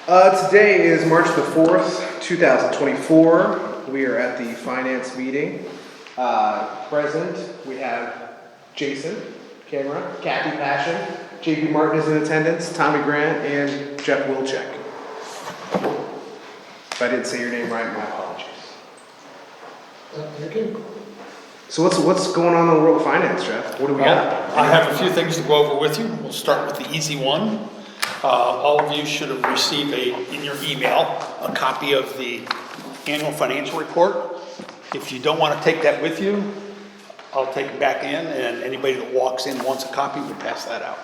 Today is March the 4th, 2024. We are at the finance meeting. Present, we have Jason, camera, Kathy Passion, JP Martin is in attendance, Tommy Grant, and Jeff Wilczek. If I didn't say your name right, my apologies. You're good. So what's going on in the world of finance, Jeff? What do we got? I have a few things to go over with you. We'll start with the easy one. All of you should have received in your email a copy of the annual financial report. If you don't want to take that with you, I'll take it back in, and anybody that walks in wants a copy, we'll pass that out.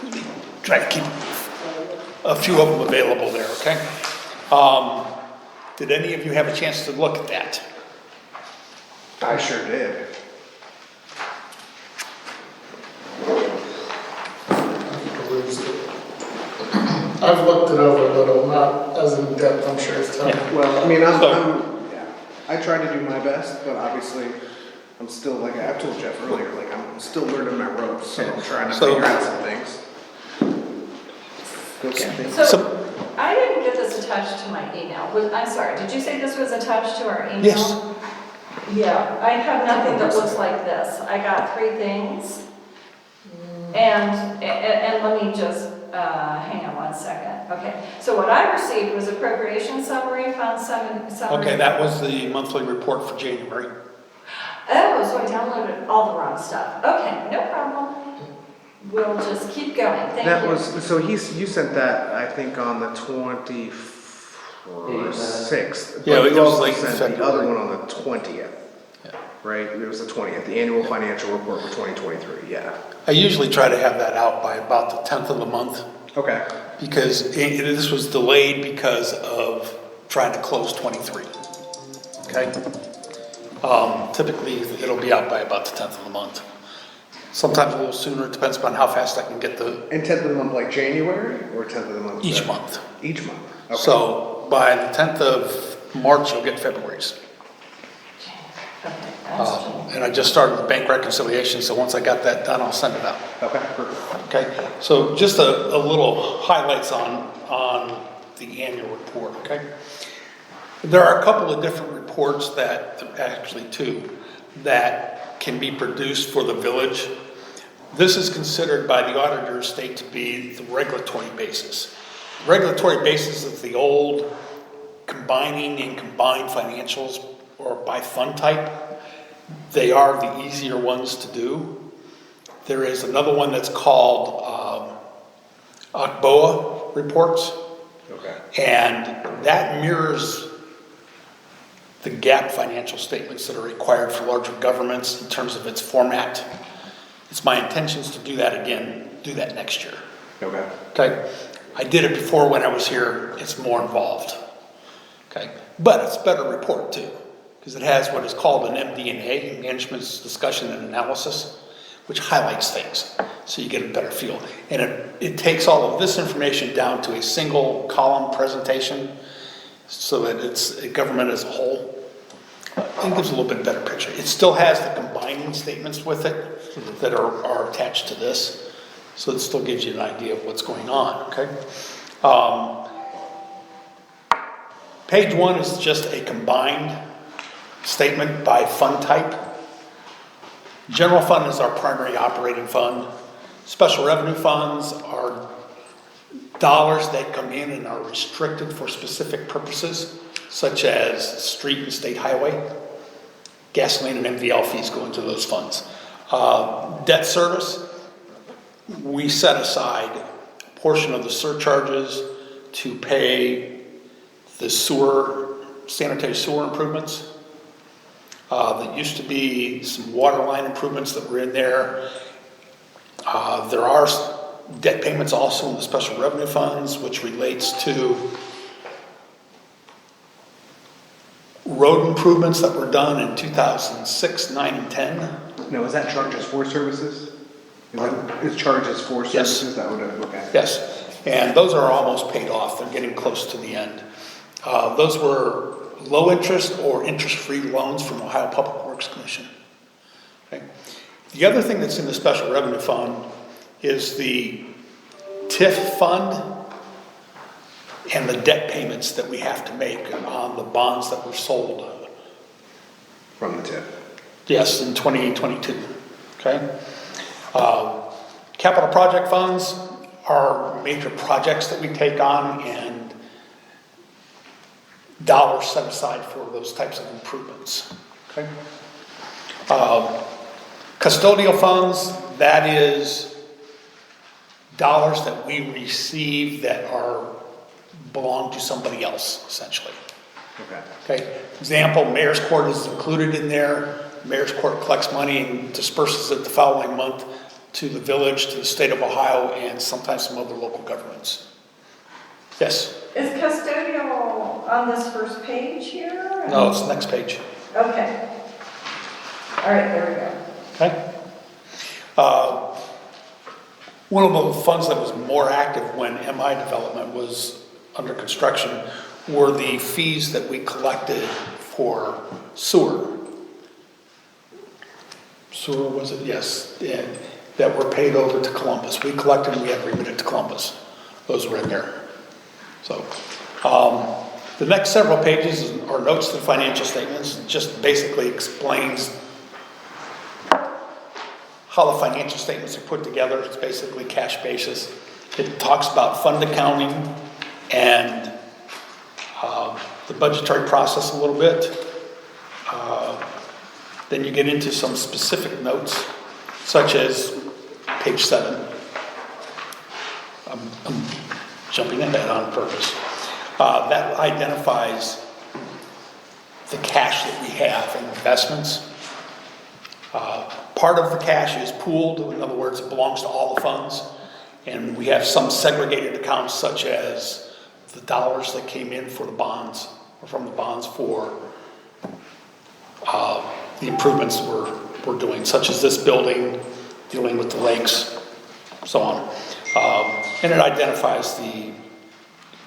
We try to keep a few of them available there, okay? Did any of you have a chance to look at that? I sure did. I've looked it over a little, not as in depth, I'm sure as Tom. Well, I mean, I try to do my best, but obviously, I'm still, like I told Jeff earlier, like I'm still learning my ropes, so I'm trying to figure out some things. Go Kathy. So, I didn't get this attached to my email. I'm sorry, did you say this was attached to our email? Yes. Yeah, I have nothing that looks like this. I got 3 things. And let me just, hang on one second. Okay, so what I received was appropriation summary, fund summary. Okay, that was the monthly report for January. Oh, so I downloaded all the wrong stuff. Okay, no problem. We'll just keep going. Thank you. That was, so you sent that, I think, on the 26th. Yeah, but it you was also late sent the February. other one on the 20th. Yeah. Right, it was the 20th, the annual financial report for 2023, yeah. I usually try to have that out by about the 10th of the month, Okay, because this was delayed because of trying to close 23. Okay? Typically, it'll be out by about the 10th of the month. Sometimes a little sooner, it depends upon how fast I can get the, and 10th of the month, like January, or 10th of the month? each February? month. Each month, okay. So by the 10th of March, you'll get February's. Okay, And I just started the bank reconciliation, so once I got that done, I'll send it out. Okay, perfect. Okay, so just a little highlights on the annual report, okay? There are a couple of different reports that, actually 2, that can be produced for the village. This is considered by the auditor state to be the regulatory basis. Regulatory basis is the old combining and combined financials or by fund type. They are the easier ones to do. There is another one that's called OCBOA reports, Okay. and that mirrors the GAAP financial statements that are required for larger governments in terms of its format. It's my intentions to do that again, do that next year. Okay. Okay, I did it before when I was here. It's more involved. Okay, but it's a better report too, because it has what is called an MD&A, Management's Discussion and Analysis, which highlights things, so you get a better feel. And it takes all of this information down to a single column presentation, so that it's a government as a whole. It gives a little bit better picture. It still has the combining statements with it that are attached to this, so it still gives you an idea of what's going on, okay? Page 1 is just a combined statement by fund type. General fund is our primary operating fund. Special revenue funds are dollars that come in and are restricted for specific purposes, such as street and state highway. Gasoline and MVL fees go into those funds. Debt service, we set aside a portion of the surcharges to pay the sanitary sewer improvements. There used to be some water line improvements that were in there. There are debt payments also in the special revenue funds, which relates to road improvements that were done in 2006, 9, and 10. Now, is that charges for services? Is charges for Yes. services? That would have, okay. Yes, and those are almost paid off. They're getting close to the end. Those were low interest or interest-free loans from Ohio Public Works Commission. Okay. The other thing that's in the special revenue fund is the TIF fund and the debt payments that we have to make on the bonds that were sold. From the tip. Yes, in 2022, okay? Capital project funds are major projects that we take on and dollars set aside for those types of improvements, okay? Custodial funds, that is dollars that we receive that belong to somebody else, essentially. Okay. Okay, example, mayor's court is included in there. Mayor's court collects money and disperses it the following month to the village, to the state of Ohio, and sometimes some other local governments. Yes? Is custodial on this first page here? No, it's the next page. Okay. All right, there we go. Okay? One of the funds that was more active when MI development was under construction were the fees that we collected for sewer. Sewer, was it? Yes. And that were paid over to Columbus. We collected and we had remitted to Columbus. Those were in there. So, the next several pages are notes to the financial statements. It just basically explains how the financial statements are put together. It's basically cash basis. It talks about fund accounting and the budgetary process a little bit. Then you get into some specific notes, such as page 7. I'm jumping ahead on purpose. That identifies the cash that we have in investments. Part of the cash is pooled, in other words, it belongs to all the funds. And we have some segregated accounts, such as the dollars that came in for the bonds, or from the bonds for the improvements we're doing, such as this building, dealing with the lakes, so on. And it identifies the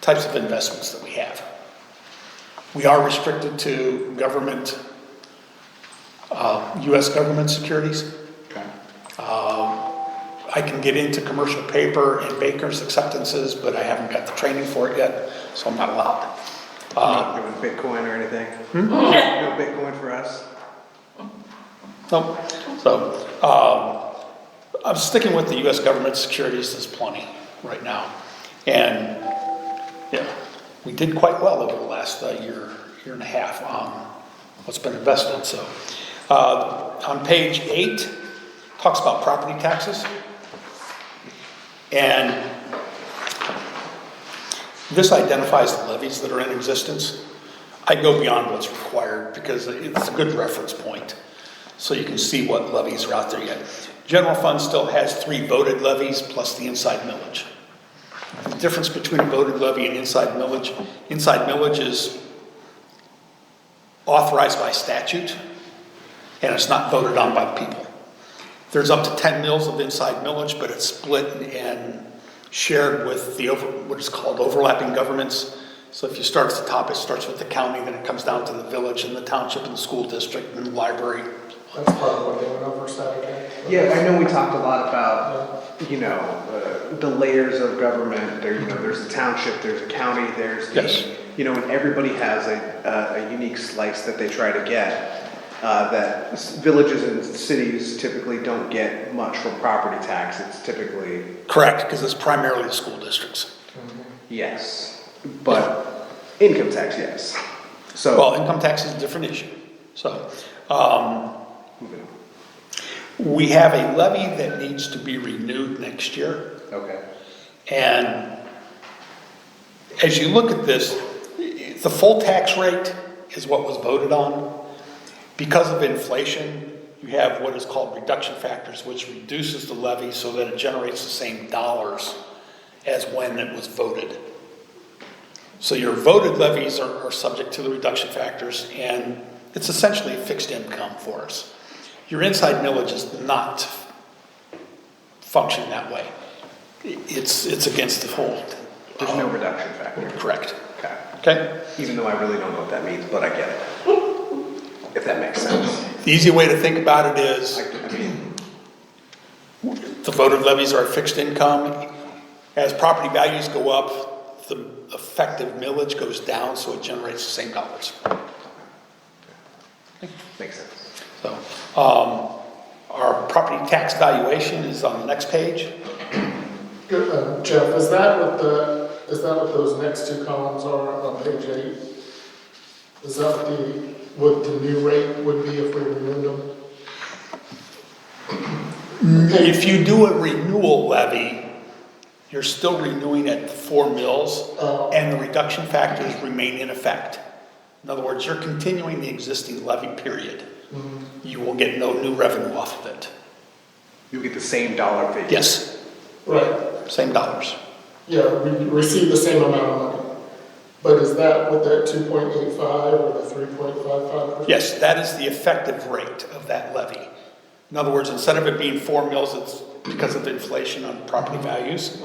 types of investments that we have. We are restricted to government, U.S. government securities. Okay. I can get into commercial paper and bankers acceptances, but I haven't got the training for it yet, so I'm not allowed. Not doing Bitcoin or anything? No Bitcoin for us? No. So, I'm sticking with the U.S. government securities. There's plenty right now. And, yeah, we did quite well over the last year and a half on what's been invested. So, on page 8, talks about property taxes. And this identifies the levies that are in existence. I go beyond what's required because it's a good reference point. So you can see what levies are out there yet. General fund still has 3 voted levies plus the inside millage. The difference between a voted levy and inside millage is authorized by statute, and it's not voted on by the people. There's up to 10 mills of inside millage, but it's split and shared with what is called overlapping governments. So if you start at the top, it starts with the county, then it comes down to the village and the township and the school district and the library. That's part of what they went over Saturday. Yeah, I know we talked a lot about, the layers of government. There's the township, there's the county, there's the, Yes. And everybody has a unique slice that they try to get. That villages and cities typically don't get much from property tax. It's typically... Correct, because it's primarily the school districts. Yes, but income tax, yes. So... Well, income tax is a different issue. So, moving on. we have a levy that needs to be renewed next year. Okay. And as you look at this, the full tax rate is what was voted on. Because of inflation, you have what is called reduction factors, which reduces the levy so that it generates the same dollars as when it was voted. So your voted levies are subject to the reduction factors, and it's essentially a fixed income for us. Your inside millage is not function that way. It's against the whole. There's no reduction factor. Correct. Okay. Okay? Even though I really don't know what that means, but I get it. If that makes sense. The easy way to think about it is I mean, the voted levies are a fixed income. As property values go up, the effective millage goes down, so it generates the same dollars. Makes sense. So, our property tax valuation is on the next page. Good, Jeff, is that what those next two columns are on page 8? Is that what the new rate would be if we renewed them? If you do a renewal levy, you're still renewing at 4 mils, and the reduction factors remain in effect. In other words, you're continuing the existing levy period. You will get no new revenue off of it. You get the same dollar figure. Yes, Right, same dollars. yeah, we receive the same amount of money. But is that with that 2.85 or the 3.55%? Yes, that is the effective rate of that levy. In other words, instead of it being 4 mils, it's because of inflation on property values,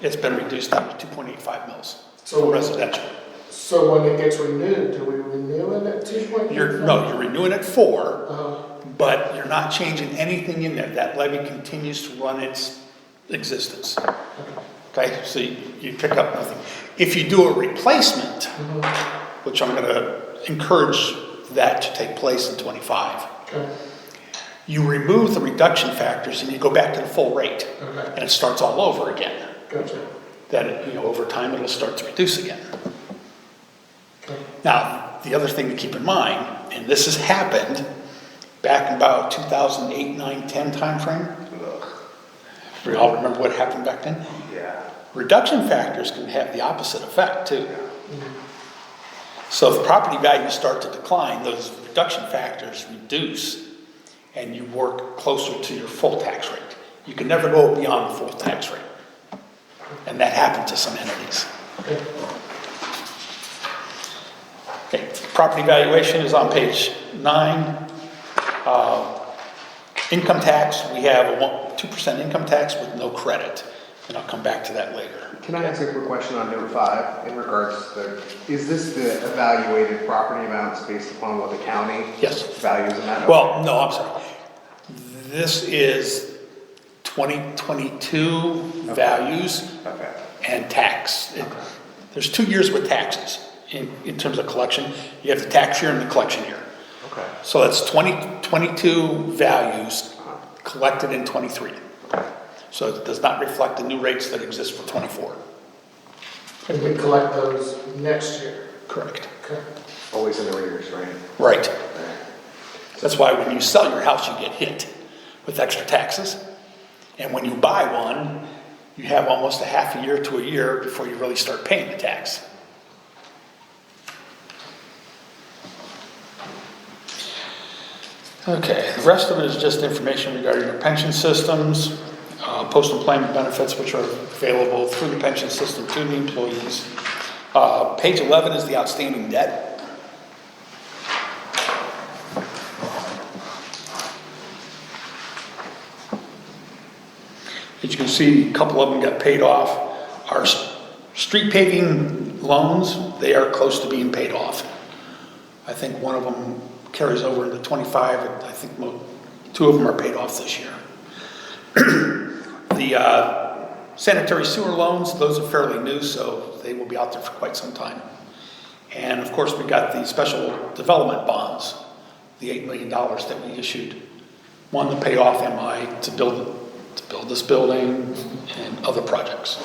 it's been reduced down to 2.85 mils So- for residential. So when it gets renewed, do we renew it at 2.85? You're renewing at 4, Uh-huh. but you're not changing anything in there. That levy continues to run its existence. Okay, so you pick up nothing. If you do a replacement, which I'm gonna encourage that to take place in 25, Okay, you remove the reduction factors and you go back to the full rate. Okay. And it starts all over again. gotcha. That, over time, it'll start to reduce again. Okay. Now, the other thing to keep in mind, and this has happened back in about 2008, 9, 10 timeframe. We all remember what happened back then? Yeah. Reduction factors can have the opposite effect too. So if property values start to decline, those reduction factors reduce and you work closer to your full tax rate. You can never go beyond the full tax rate. And that happened to some entities. Okay. Okay, property valuation is on page 9. Income tax, we have a 2% income tax with no credit, and I'll come back to that later. Can I ask a quick question on note 5 in regards to, is this the evaluated property amounts based upon what the county Yes. values them at? Well, no, I'm sorry. This is 2022 values Okay. and tax. There's 2 years with taxes in terms of collection. You have the tax year and the collection year. Okay. So that's 2022 values collected in 23. So it does not reflect the new rates that exist for 24. And we collect those next year? Correct. Okay. Always in arrears, right? Right. That's why when you sell your house, you get hit with extra taxes. And when you buy one, you have almost a half a year to a year before you really start paying the tax. Okay, the rest of it is just information regarding your pension systems, post-employment benefits, which are available through the pension system to the employees. Page 11 is the outstanding debt. As you can see, a couple of them got paid off. Our street paving loans, they are close to being paid off. I think one of them carries over into 25, and I think 2 of them are paid off this year. The sanitary sewer loans, those are fairly new, so they will be out there for quite some time. And of course, we got the special development bonds, the $8 million that we issued. One to pay off MI to build this building and other projects.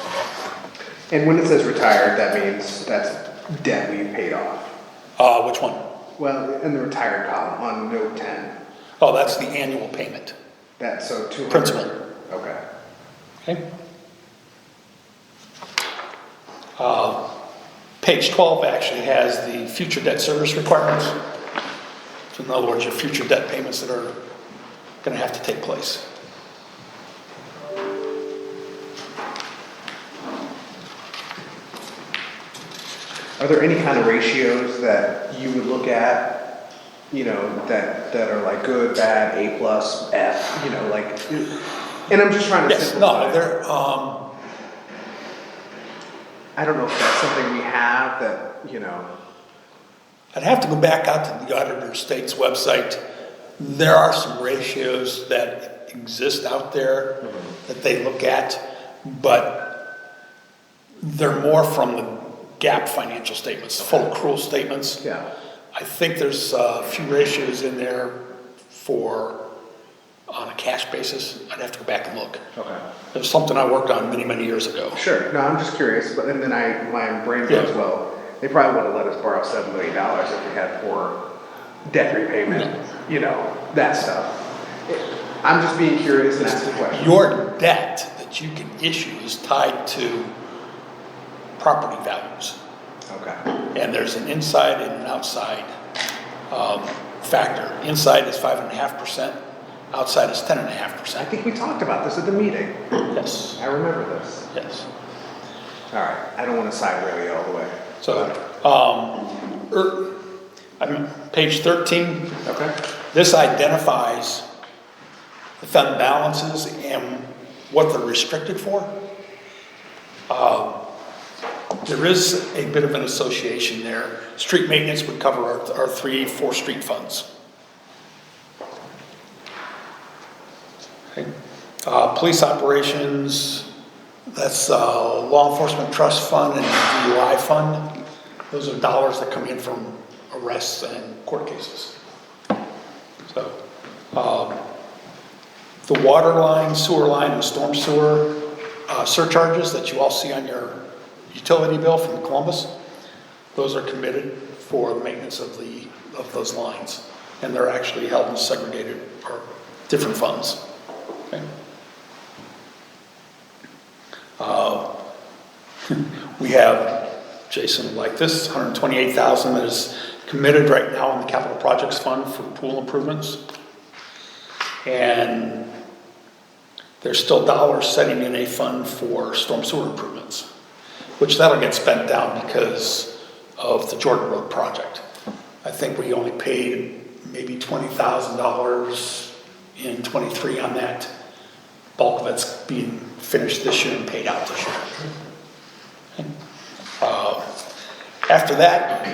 And when it says retired, that means that's debt we paid off. Which one? Well, in the retired column on note 10, Oh, that's the annual payment. that's so 200. Principal. Okay. Okay. Page 12 actually has the future debt service requirements. So in other words, your future debt payments that are going to have to take place. Are there any kind of ratios that you would look at, that are like good, bad, A plus, F, like, and I'm just trying to Yes, simplify. no, they're, I don't know if that's something we have that, I'd have to go back out to the Auditor of State's website. There are some ratios that exist out there that they look at, but They're more from the GAAP financial statements, full accrual statements. Yeah. I think there's a few ratios in there for, on a cash basis. I'd have to go back and look. Okay. It was something I worked on many, many years ago. Sure, no, I'm just curious, but then my brain goes, Yeah. well, they probably would have let us borrow $7 million if we had poor debt repayment, you know, that stuff. I'm just being curious and asking questions. Your debt that you can issue is tied to property values. Okay, And there's an inside and an outside factor. Inside is 5.5%, outside is I 10.5%. think we talked about this at the meeting. Yes, I remember this. yes. All right, I don't want to side rail you all the way. So, I'm page 13. Okay, This identifies the fund balances and what they're restricted for. There is a bit of an association there. Street maintenance would cover our 3-4 street funds. Okay. Police operations, that's law enforcement trust fund and DUI fund. Those are dollars that come in from arrests and court cases. So, the water line, sewer line, and storm sewer surcharges that you all see on your utility bill from Columbus, those are committed for the maintenance of those lines. And they're actually held in segregated or different funds. Okay. We have, Jason, like this, $128,000 that is committed right now in the capital projects fund for pool improvements. And there's still dollars sitting in a fund for storm sewer improvements, which that'll get spent down because of the Jordan Road project. I think we only paid maybe $20,000 in '23 on that. Bulk of it's being finished this year and paid out this year. After that,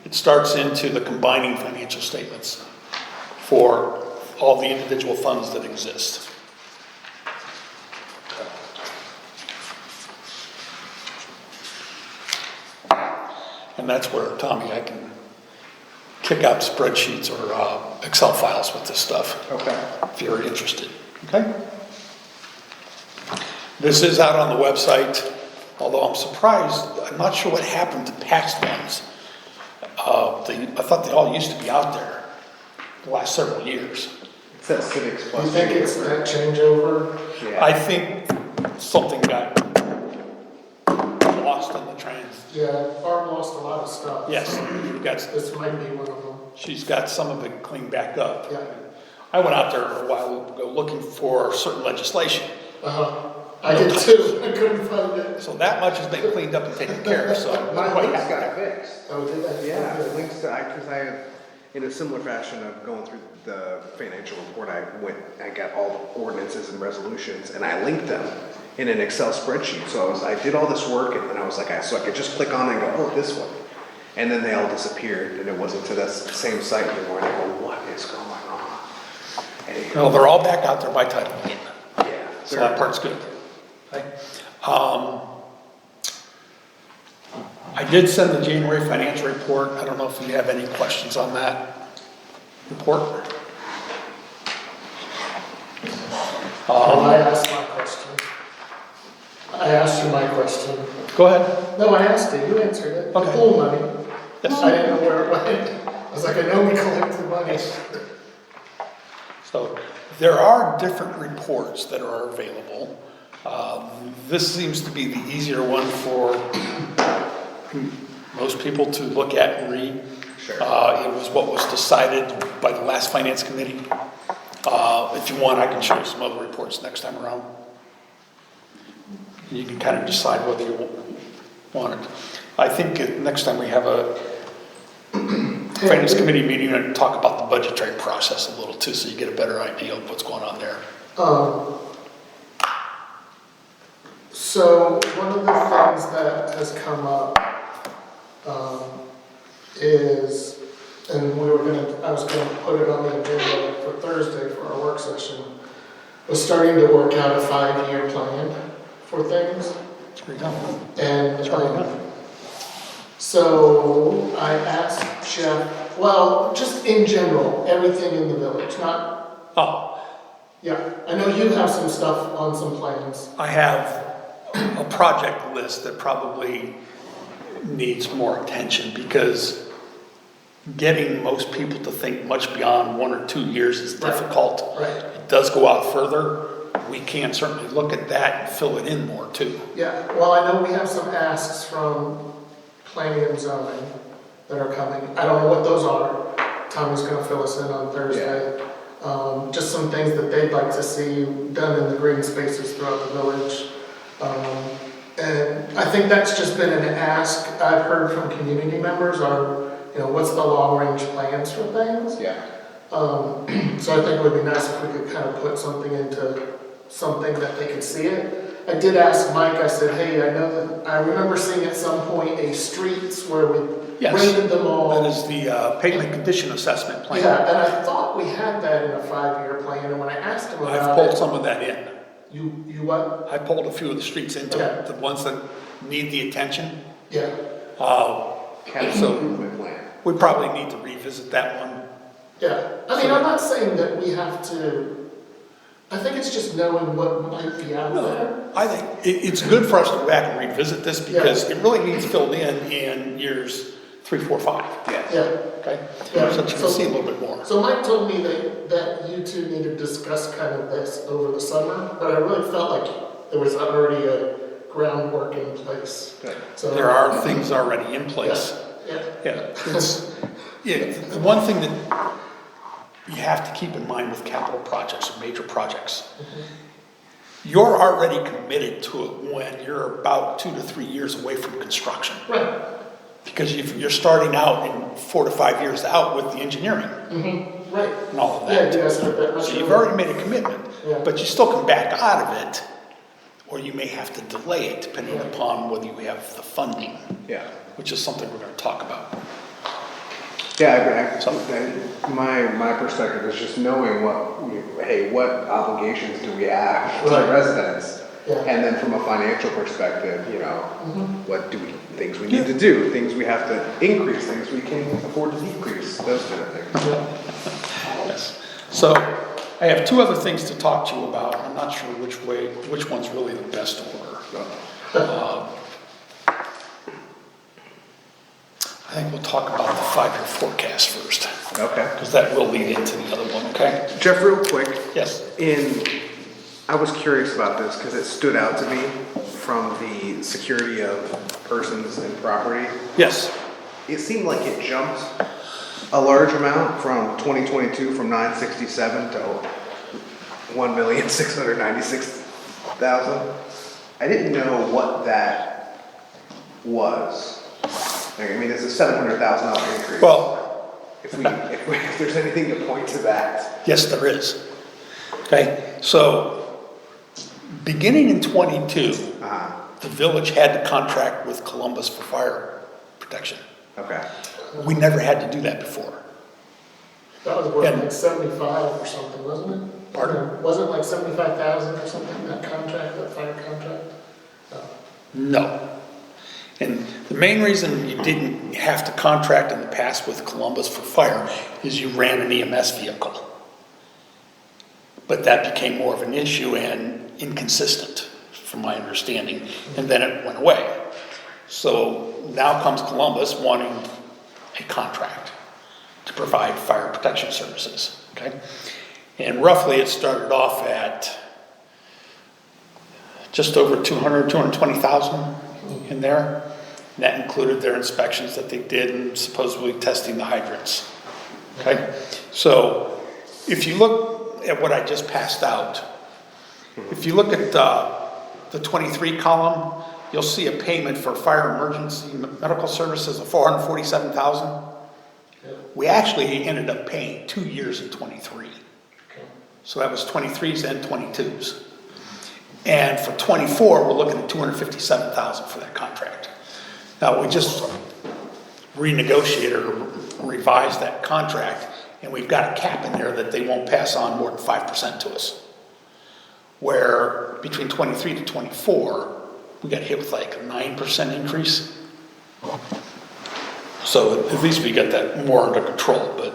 it starts into the combining financial statements for all the individual funds that exist. And that's where, Tommy, I can kick out spreadsheets or Excel files with this stuff. okay. If you're interested, okay? This is out on the website, although I'm surprised, I'm not sure what happened to past ones. I thought they all used to be out there the last several years. It says Civics Do Plus. you think it's that changeover? Yeah. I think something got lost in the trans. Yeah, Barb lost a lot of stuff. Yes, you've got, This might be one of them. she's got some of it cleaned back up. Yeah. I went out there a while ago looking for certain legislation. I did too. I couldn't find it. So that much has been cleaned up and taken care of, so I'm My quite links happy got there. fixed. Oh, did I? Yeah, the links to, because I, in a similar fashion of going through the financial report, I got all the ordinances and resolutions, and I linked them in an Excel spreadsheet. So I did all this work, and then I was like, so I could just click on it and go, oh, this one. And then they all disappeared, and it wasn't to that same site anymore, and I go, what is going on? And Well, they're all back out there by title, yeah, so that part's good. Okay. I did send the January financial report. I don't know if you have any questions on that report. I asked my question. I asked you my question. Go ahead. No, I asked it. You answered it. The Okay. pool money. Yes. I didn't know where it went. I was like, I know we collected money. So there are different reports that are available. This seems to be the easier one for most people to look at and read. Sure. It was what was decided by the last finance committee. If you want, I can show you some other reports next time around. You can kind of decide whether you want it. I think next time we have a finance committee meeting and talk about the budgetary process a little too, so you get a better idea of what's going on there. So one of the things that has come up is, and I was gonna put it on the agenda for Thursday for our work session, was starting to work out a 5-year plan for things. It's pretty done. And, It's already done. so I asked Jeff, well, just in general, everything in the village, not, Oh, yeah, I know you have some stuff on some plans. I have a project list that probably needs more attention because getting most people to think much beyond 1 or 2 years is Right. difficult. Right. It does go out further. We can certainly look at that and fill it in more too. Yeah, well, I know we have some asks from planning and zoning that are coming. I don't know what those are. Tommy's gonna fill us in on Thursday. Just some things that they'd like to see done in the green spaces throughout the village. And I think that's just been an ask I've heard from community members are, what's the long-range plans for things? Yeah. So I think it would be nice if we could kind of put something into something that they could see it. I did ask Mike, I said, hey, I remember seeing at some point a streets where we Yes. rated them all. That is the pavement condition assessment plan. Yeah, and I thought we had that in a 5-year plan, and when I asked him I've about pulled it, some of that in. you what? I pulled a few of the streets into it, the ones that need the attention. Yeah, Capital improvement plan. We probably need to revisit that one. yeah. I mean, I'm not saying that we have to, I think it's just knowing what might be out there. I think it's good for us to go back and revisit this because it really needs filled in years 3, 4, 5. Yes. Yeah. Okay? Yeah. So that you can see a little bit more. So Mike told me that you two need to discuss kind of this over the summer, but I really felt like there was already a groundwork in place. Good. So There are things already in place. Yeah. Yeah, the one thing that you have to keep in mind with capital projects or major projects, you're already committed to it when you're about 2 to 3 years away from construction. Right. Because you're starting out in 4 to 5 years out with the engineering Right. and all of Yeah, that. you guys start that much So you've earlier. already made a commitment, Yeah. but you still come back out of it, or you may have to delay it depending upon whether you have the funding, Yeah. which is something we're gonna talk about. Yeah, my perspective is just knowing what obligations do we have to Right. residents? Yeah. And then from a financial perspective, what things we need to do, things we have to increase, things we can afford to decrease, those kind of things. Yes. So I have 2 other things to talk to you about. I'm not sure which one's really the best order. I think we'll talk about the 5-year forecast first, Okay. because that will lead into the other one, okay? Jeff, real quick, Yes. I was curious about this because it stood out to me from the security of persons and property. Yes. It seemed like it jumped a large amount from 2022 from 967 to 1,696,000. I didn't know what that was. I mean, it's a $700,000 increase. Well, If there's anything to point to that. yes, there is. Okay, so beginning in 22, the village had to contract with Columbus for fire protection. Okay. We never had to do that before. That was worth And- like 75 or something, wasn't it? Pardon? Wasn't it like 75,000 or something, that contract, that fire contract? No. No. And the main reason you didn't have to contract in the past with Columbus for fire is you ran an EMS vehicle. But that became more of an issue and inconsistent, from my understanding, and then it went away. So now comes Columbus wanting a contract to provide fire protection services, okay? And roughly it started off at just over 220,000 in there. And that included their inspections that they did and supposedly testing the hydrants. Okay, so if you look at what I just passed out, if you look at the 23 column, you'll see a payment for fire emergency medical services of 447,000. We actually ended up paying 2 years in 23. So that was 23s and 22s. And for 24, we're looking at 257,000 for that contract. Now, we just renegotiated or revised that contract, and we've got a cap in there that they won't pass on more than 5% to us. Where between 23 to 24, we got hit with like a 9% increase. So at least we got that more under control, but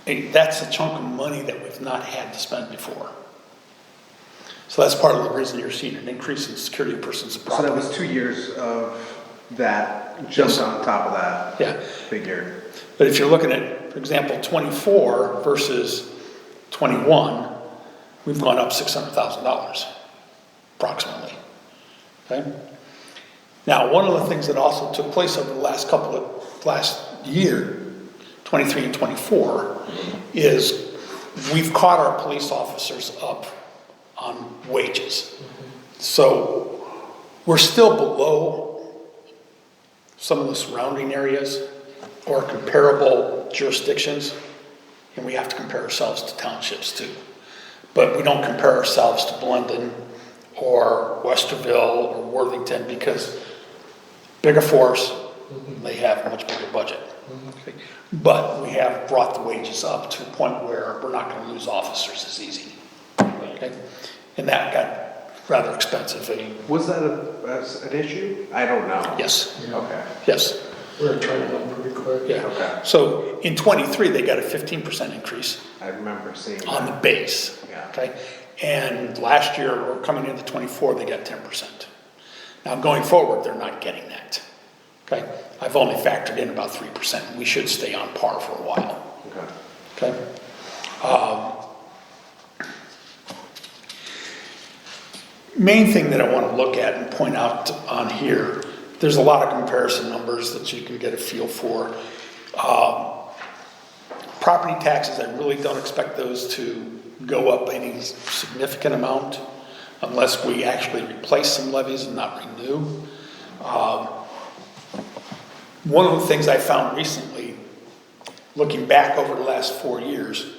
hey, that's a chunk of money that we've not had to spend before. So that's part of the reason you're seeing an increase in security of persons and So that property. was 2 years of that jumped Yes. on top of that Yeah, figure. but if you're looking at, for example, 24 versus 21, we've gone up $600,000 approximately. Okay? Now, one of the things that also took place over the last year, 23 and 24, is we've caught our police officers up on wages. So we're still below some of the surrounding areas or comparable jurisdictions, and we have to compare ourselves to townships too. But we don't compare ourselves to Blendon or Westerville or Worthington because bigger force, they have a much bigger budget. Okay. But we have brought the wages up to a point where we're not going to lose officers as easy. Okay? And that got rather expensive. Was that an issue? I don't know. Yes, Okay. yes, We're training them pretty quick. yeah. Okay. So in 23, they got a 15% increase I remember seeing on the that. base. Yeah. Okay? And last year, or coming into 24, they got 10%. Now going forward, they're not getting that. Okay? I've only factored in about 3%. We should stay on par for a while. Okay. Okay? Main thing that I want to look at and point out on here, there's a lot of comparison numbers that you can get a feel for. Property taxes, I really don't expect those to go up any significant amount unless we actually replace some levies and not renew. One of the things I found recently, looking back over the last 4 years,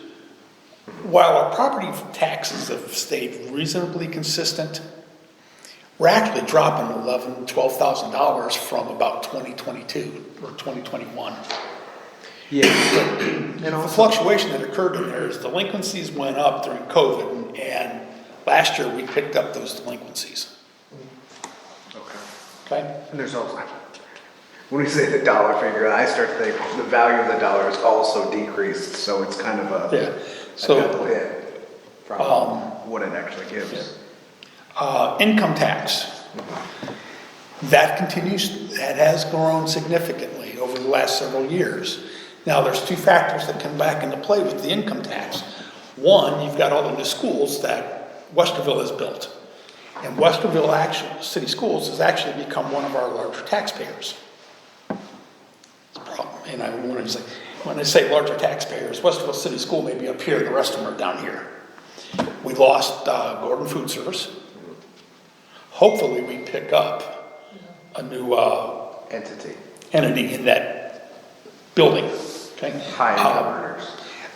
while our property taxes have stayed reasonably consistent, we're actually dropping $11,000, $12,000 from about 2022 or 2021. Yeah. And the fluctuation that occurred in there is delinquencies went up during COVID, and last year we picked up those delinquencies. Okay. Okay? And there's also, when we say the dollar figure, I start to think the value of the dollar has also decreased, so it's kind of a Yeah. a So double hit from what it actually gives. income tax, that continues, that has grown significantly over the last several years. Now, there's two factors that come back into play with the income tax. One, you've got all the new schools that Westerville has built. And Westerville City Schools has actually become one of our larger taxpayers. It's a problem. And when I say larger taxpayers, Westerville City School may be up here, the rest of them are down here. We lost Gordon Food Service. Hopefully we pick up a new entity in that building. Okay? High-income earners.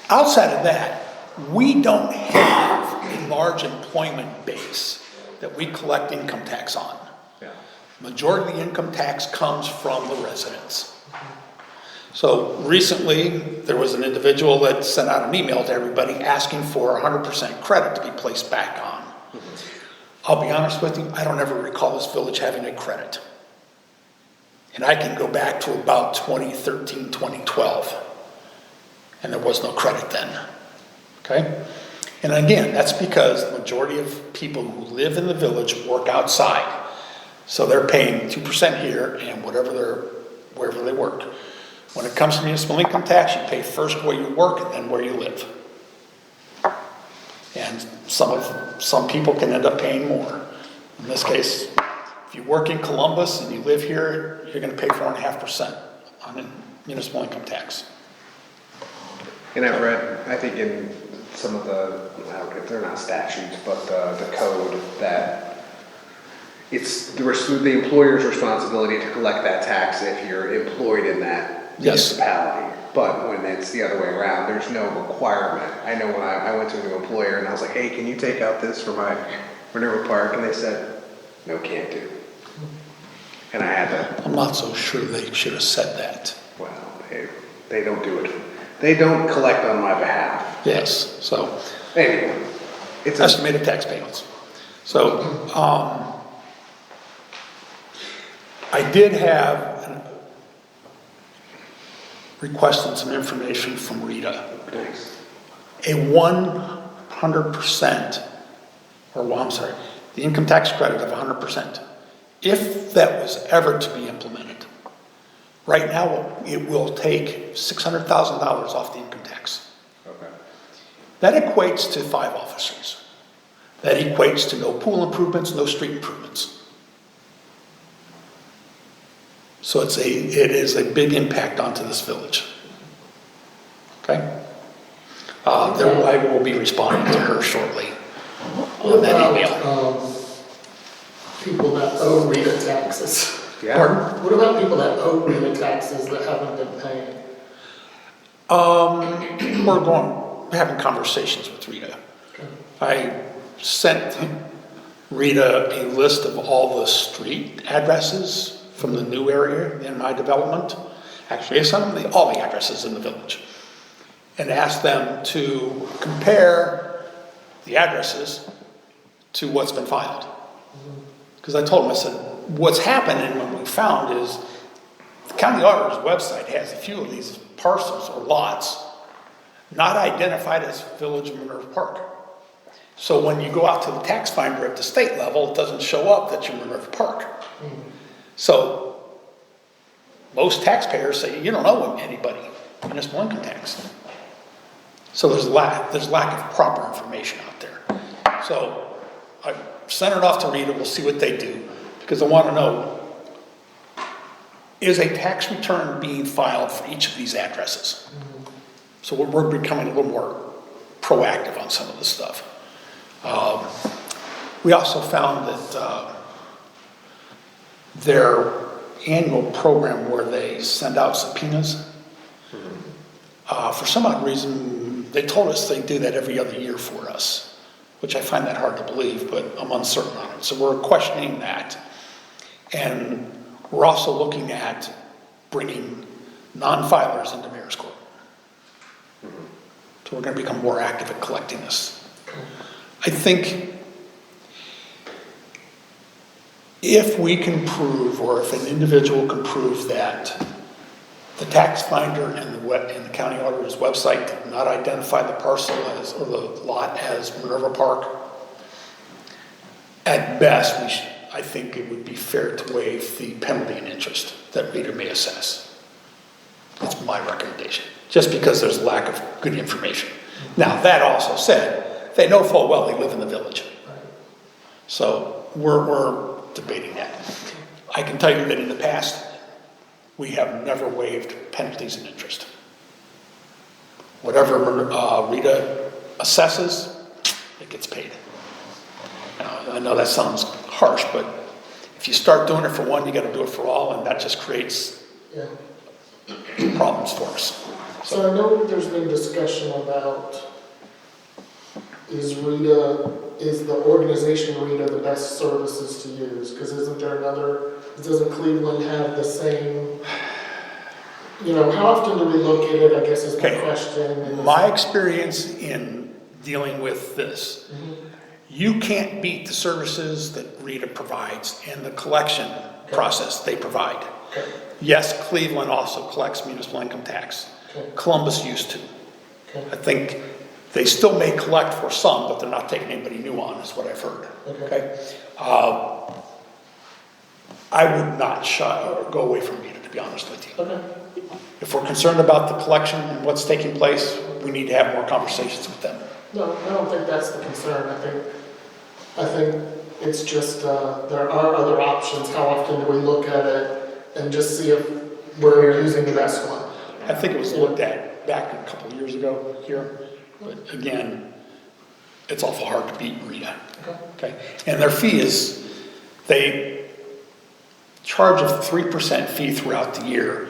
Outside of that, we don't have a large employment base that we collect income tax on. Yeah. Majority of the income tax comes from the residents. So recently, there was an individual that sent out an email to everybody asking for 100% credit to be placed back on. I'll be honest with you, I don't ever recall this village having a credit. And I can go back to about 2013, 2012, and there was no credit then. Okay? And again, that's because the majority of people who live in the village work outside. So they're paying 2% here and wherever they work. When it comes to municipal income tax, you pay first where you work and then where you live. And some people can end up paying more. In this case, if you work in Columbus and you live here, you're going to pay 4.5% on municipal income tax. And I've read, I think in some of they're not statutes, but the code that it's the employer's responsibility to collect that tax if you're employed in that Yes. municipality. But when it's the other way around, there's no requirement. I know when I went to a new employer and I was like, hey, can you take out this for my Minerva Park? And they said, no, can't do. And I had to, I'm not so sure they should have said that. well, they don't do it. They don't collect on my behalf. Yes, so Anyway, it's estimated tax payments. So, I did have requested some information from Rita. A 100%, the income tax credit of 100%, if that was ever to be implemented. Right now, it will take $600,000 off the income tax. Okay. That equates to 5 officers. That equates to no pool improvements, no street improvements. So it is a big impact onto this village. Okay? I will be responding to her shortly What on that email. about, people that owe Rita taxes? Yeah. Pardon? What about people that owe Rita taxes that haven't been paying? We're having conversations with Rita. Okay. I sent Rita a list of all the street addresses from the new area in my development. Actually, I sent them all the addresses in the village and asked them to compare the addresses to what's been filed. Because I told them, I said, what's happened and what we found is the county auditor's website has a few of these parcels or lots not identified as Village of Minerva Park. So when you go out to the tax finder at the state level, it doesn't show up that you're Minerva Park. So most taxpayers say, you don't owe anybody municipal income tax. So there's lack of proper information out there. So I sent it off to Rita, we'll see what they do, because I want to know, is a tax return being filed for each of these addresses? So we're becoming a little more proactive on some of this stuff. We also found that their annual program where they send out subpoenas, for some odd reason, they told us they do that every other year for us, which I find that hard to believe, but I'm uncertain on it. So we're questioning that. And we're also looking at bringing non-filers into mayor's court. So we're going to become more active at collecting this. I think if we can prove, or if an individual can prove that the tax finder and the county auditor's website did not identify the parcel as, or the lot as Minerva Park, at best, I think it would be fair to waive the penalty and interest that Rita may assess. That's my recommendation, just because there's lack of good information. Now, that also said, they know full well they live in the village. So we're debating that. I can tell you that in the past, we have never waived penalties and interest. Whatever Rita assesses, it gets paid. Now, I know that sounds harsh, but if you start doing it for one, you got to do it for all, and that just creates problems for us. So I know there's been discussion about, is the organization Rita the best services to use? Because doesn't Cleveland have the same, how often do we look at it, I guess is my question. And My experience in dealing with this, you can't beat the services that Rita provides and the collection process they provide. Okay. Yes, Cleveland also collects municipal income tax. Okay. Columbus used to. Okay. I think they still may collect for some, but they're not taking anybody new on, is what I've heard. Okay. I would not go away from Rita, to be honest with you. Okay. If we're concerned about the collection and what's taking place, we need to have more conversations with them. No, I don't think that's the concern. I think it's just, there are other options. How often do we look at it and just see if we're using the best one? I think it was looked at back a couple of years ago here, but again, it's awful hard to beat Rita. Okay. And their fee is, they charge a 3% fee throughout the year,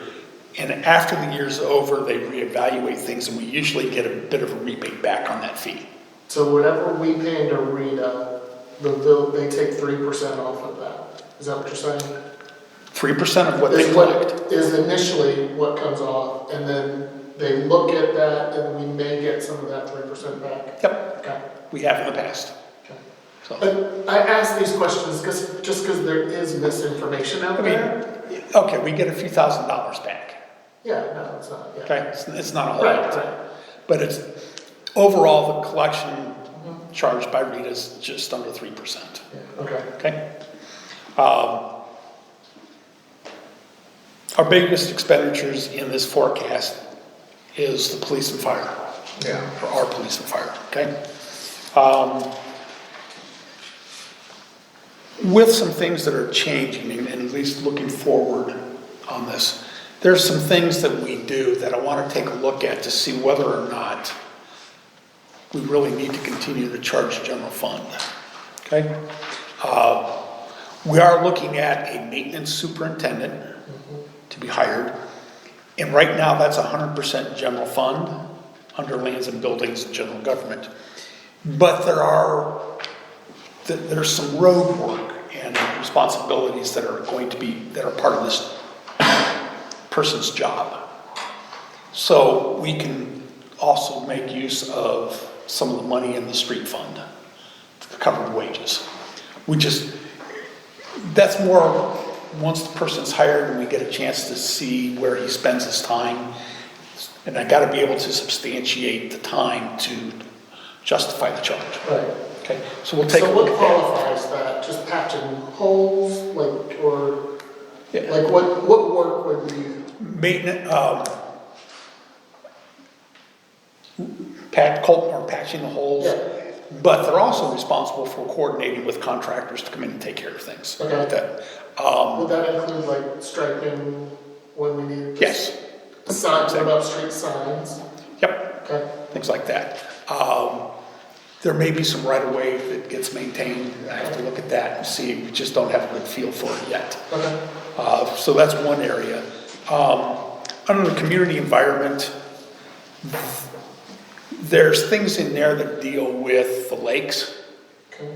and after the year's over, they reevaluate things, and we usually get a bit of a rebate back on that fee. So whatever we pay into Rita, they take 3% off of that. Is that what you're saying? 3% of what they collect. Is initially what comes off, and then they look at that, and we may get some of that 3% back? Yep, Okay. we have in the past. I ask these questions just because there is misinformation out there. okay, we get a few $1,000s back, Yeah, no, it's not, yeah. okay? It's not a whole Right, lot. right. But it's, overall, the collection charged by Rita is just under 3%, Yeah, okay. okay? Our biggest expenditures in this forecast is the police and fire. Yeah. For our police and fire, okay? With some things that are changing, and at least looking forward on this, there's some things that we do that I want to take a look at to see whether or not we really need to continue to charge general fund, okay? We are looking at a maintenance superintendent to be hired, and right now that's 100% general fund under lands and buildings and general government. But there's some road work and responsibilities that are part of this person's job. So we can also make use of some of the money in the street fund to cover wages. That's more, once the person's hired and we get a chance to see where he spends his time, and I gotta be able to substantiate the time to justify the charge. Right. Okay, so we'll take a So look what at that. qualifies that? Just patching holes, like, or, Yeah. like what work would be? Maintenance, patching the holes. Yeah. But they're also responsible for coordinating with contractors to come in and take care of things like Okay. that. Would that include like striping when we need? Yes, Signs, what about street signs? yep, Okay, things like that. There may be some right-of-way that gets maintained, I have to look at that and see, we just don't have a good feel for it yet. okay, So that's one area. Under the community environment, there's things in there that deal with the lakes, okay,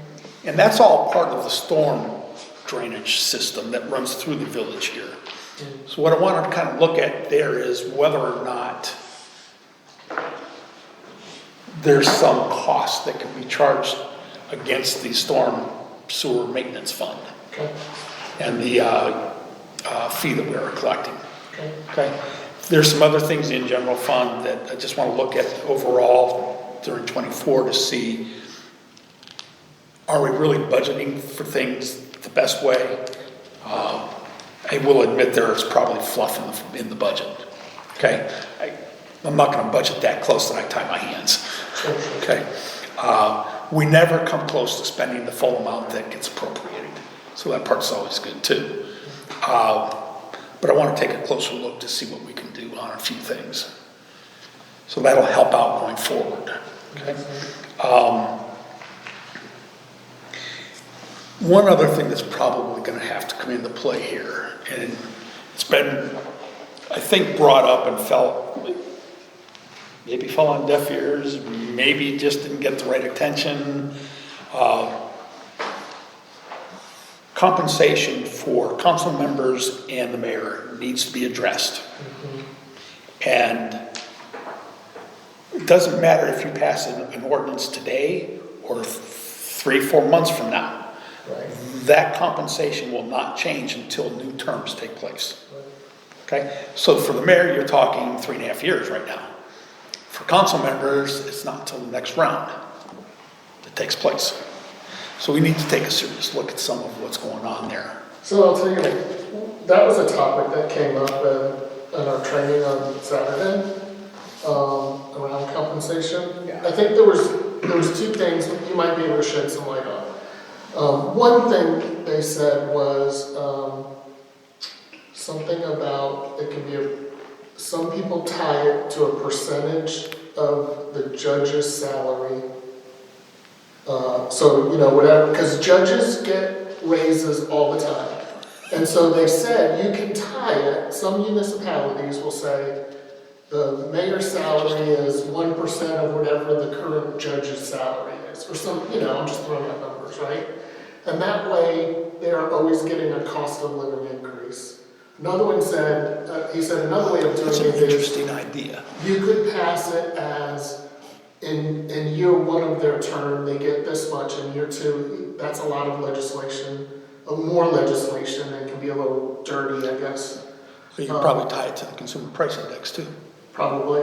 and that's all part of the storm drainage system that runs through the village here. So what I want to kind of look at there is whether or not there's some cost that can be charged against the storm sewer maintenance fund okay, and the fee that we are collecting. okay. Okay, there's some other things in general fund that I just want to look at overall during '24 to see, are we really budgeting for things the best way? I will admit there is probably fluff in the budget, okay? I'm not going to budget that close that I tie my hands, Sure, sure. okay? We never come close to spending the full amount that gets appropriated, so that part's always good too. But I want to take a closer look to see what we can do on a few things. So that'll help out going forward, okay? One other thing that's probably going to have to come into play here, and it's been, I think, brought up and maybe fell on deaf ears, maybe just didn't get the right attention. Compensation for council members and the mayor needs to be addressed. And it doesn't matter if you pass an ordinance today or 3-4 months from now. Right. That compensation will not change until new terms take place. Okay, so for the mayor, you're talking 3.5 years right now. For council members, it's not until the next round that takes place. So we need to take a serious look at some of what's going on there. So I'll tell you, that was a topic that came up in our training on Saturday, around compensation. Yeah. I think there was 2 things you might be able to shed some light on. One thing they said was, something about it can be some people tie it to a percentage of the judge's salary. So, whatever, because judges get raises all the time. And so they said you can tie it, some municipalities will say the mayor's salary is 1% of whatever the current judge's salary is, or some, I'm just throwing out numbers, right? And that way, they are always getting a cost of living increase. Another one said, he said another way of doing That's an it is, interesting idea. you could pass it as, in year 1 of their term, they get this much, in year 2, that's a lot of legislation, more legislation and can be a little dirty, I guess, So you can probably tie it to the consumer price index too. probably.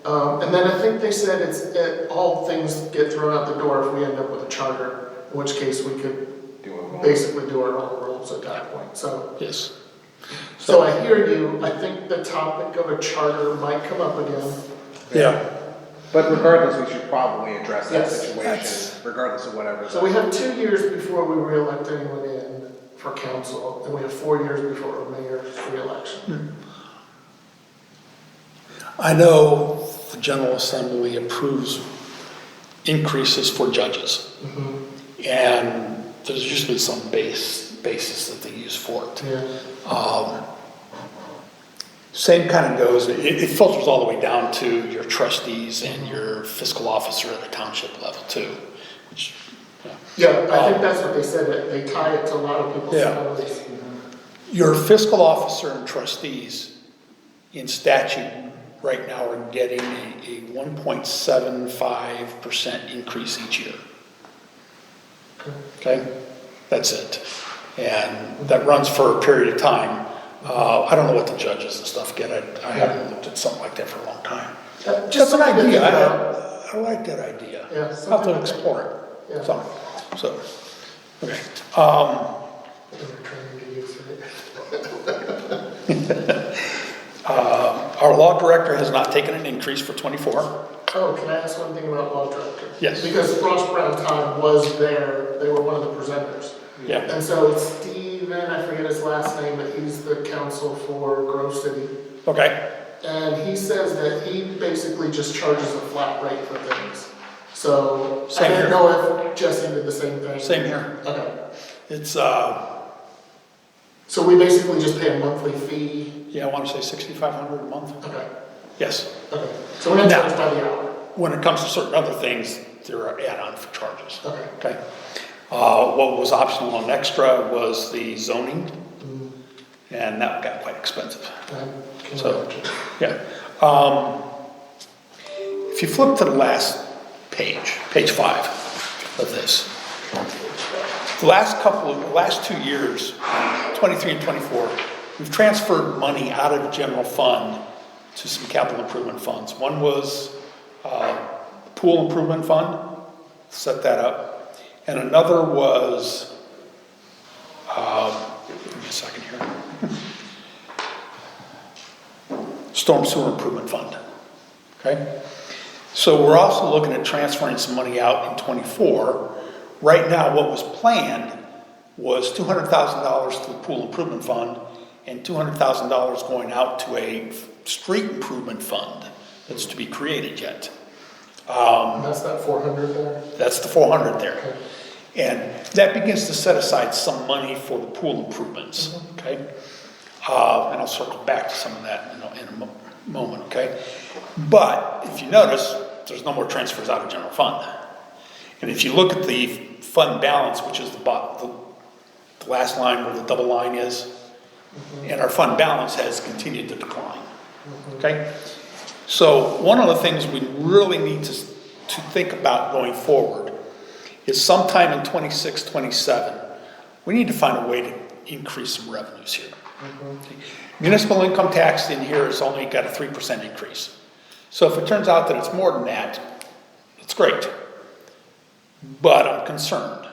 And then I think they said all things get thrown out the door if we end up with a charter, in which case we could Do it. basically do our own rules at that point, so. Yes. So I hear you, I think the topic of a charter might come up again. Yeah. But regardless, we should probably address that Yes. situation, That's- regardless of whatever. So we have 2 years before we re-elect anyone in for council, and we have 4 years before a mayor's re-election. I know the General Assembly approves increases for judges. And there's usually some basis that they use for it. Yeah, Same kind of goes, it filters all the way down to your trustees and your fiscal officer at the township level too, which, yeah, I think that's what they said, they tie it to a lot of people's Yeah. salaries. your fiscal officer and trustees in statute right now are getting a 1.75% increase each year. Okay, that's it. And that runs for a period of time. I don't know what the judges and stuff get. I haven't looked at something like that for a long time. Just Just an something to idea. think about. I like that idea. Yeah, I'll have something to to think explore it. Yeah. So, okay. They were trying to use it. Our law director has not taken an increase for '24. Oh, can I ask one thing about law director? Yes. Because Frost Brown Time was there, they were one of the presenters. Yeah. And so Steven, I forget his last name, but he's the counsel for Grove City. Okay. And he says that he basically just charges a flat rate for things. So I Same didn't here. know if Jesse did the same thing. Same here. Okay. It's, So we basically just pay a monthly fee? yeah, I want to say 6,500 a month. Okay. Yes. Okay. So we're not Now- charged by the hour? When it comes to certain other things, there are add-on for charges. Okay. Okay. What was optional and extra was the zoning, and that got quite expensive. I can So- imagine. Yeah. If you flip to the last page, page 5 of this, the last 2 years, 23 and 24, we've transferred money out of the general fund to some capital improvement funds. One was pool improvement fund, set that up, and another was, give me a second here, storm sewer improvement fund. Okay? So we're also looking at transferring some money out in '24. Right now, what was planned was $200,000 to the pool improvement fund and $200,000 going out to a street improvement fund that's to be created yet. And that's that 400 there? That's the 400 there. Okay. And that begins to set aside some money for the pool improvements, okay? And I'll circle back to some of that in a moment, okay? But if you notice, there's no more transfers out of general fund. And if you look at the fund balance, which is the last line where the double line is, and our fund balance has continued to decline, okay? So one of the things we really need to think about going forward is sometime in 26, 27, we need to find a way to increase some revenues here. Municipal income tax in here has only got a 3% increase. So if it turns out that it's more than that, it's great. But I'm concerned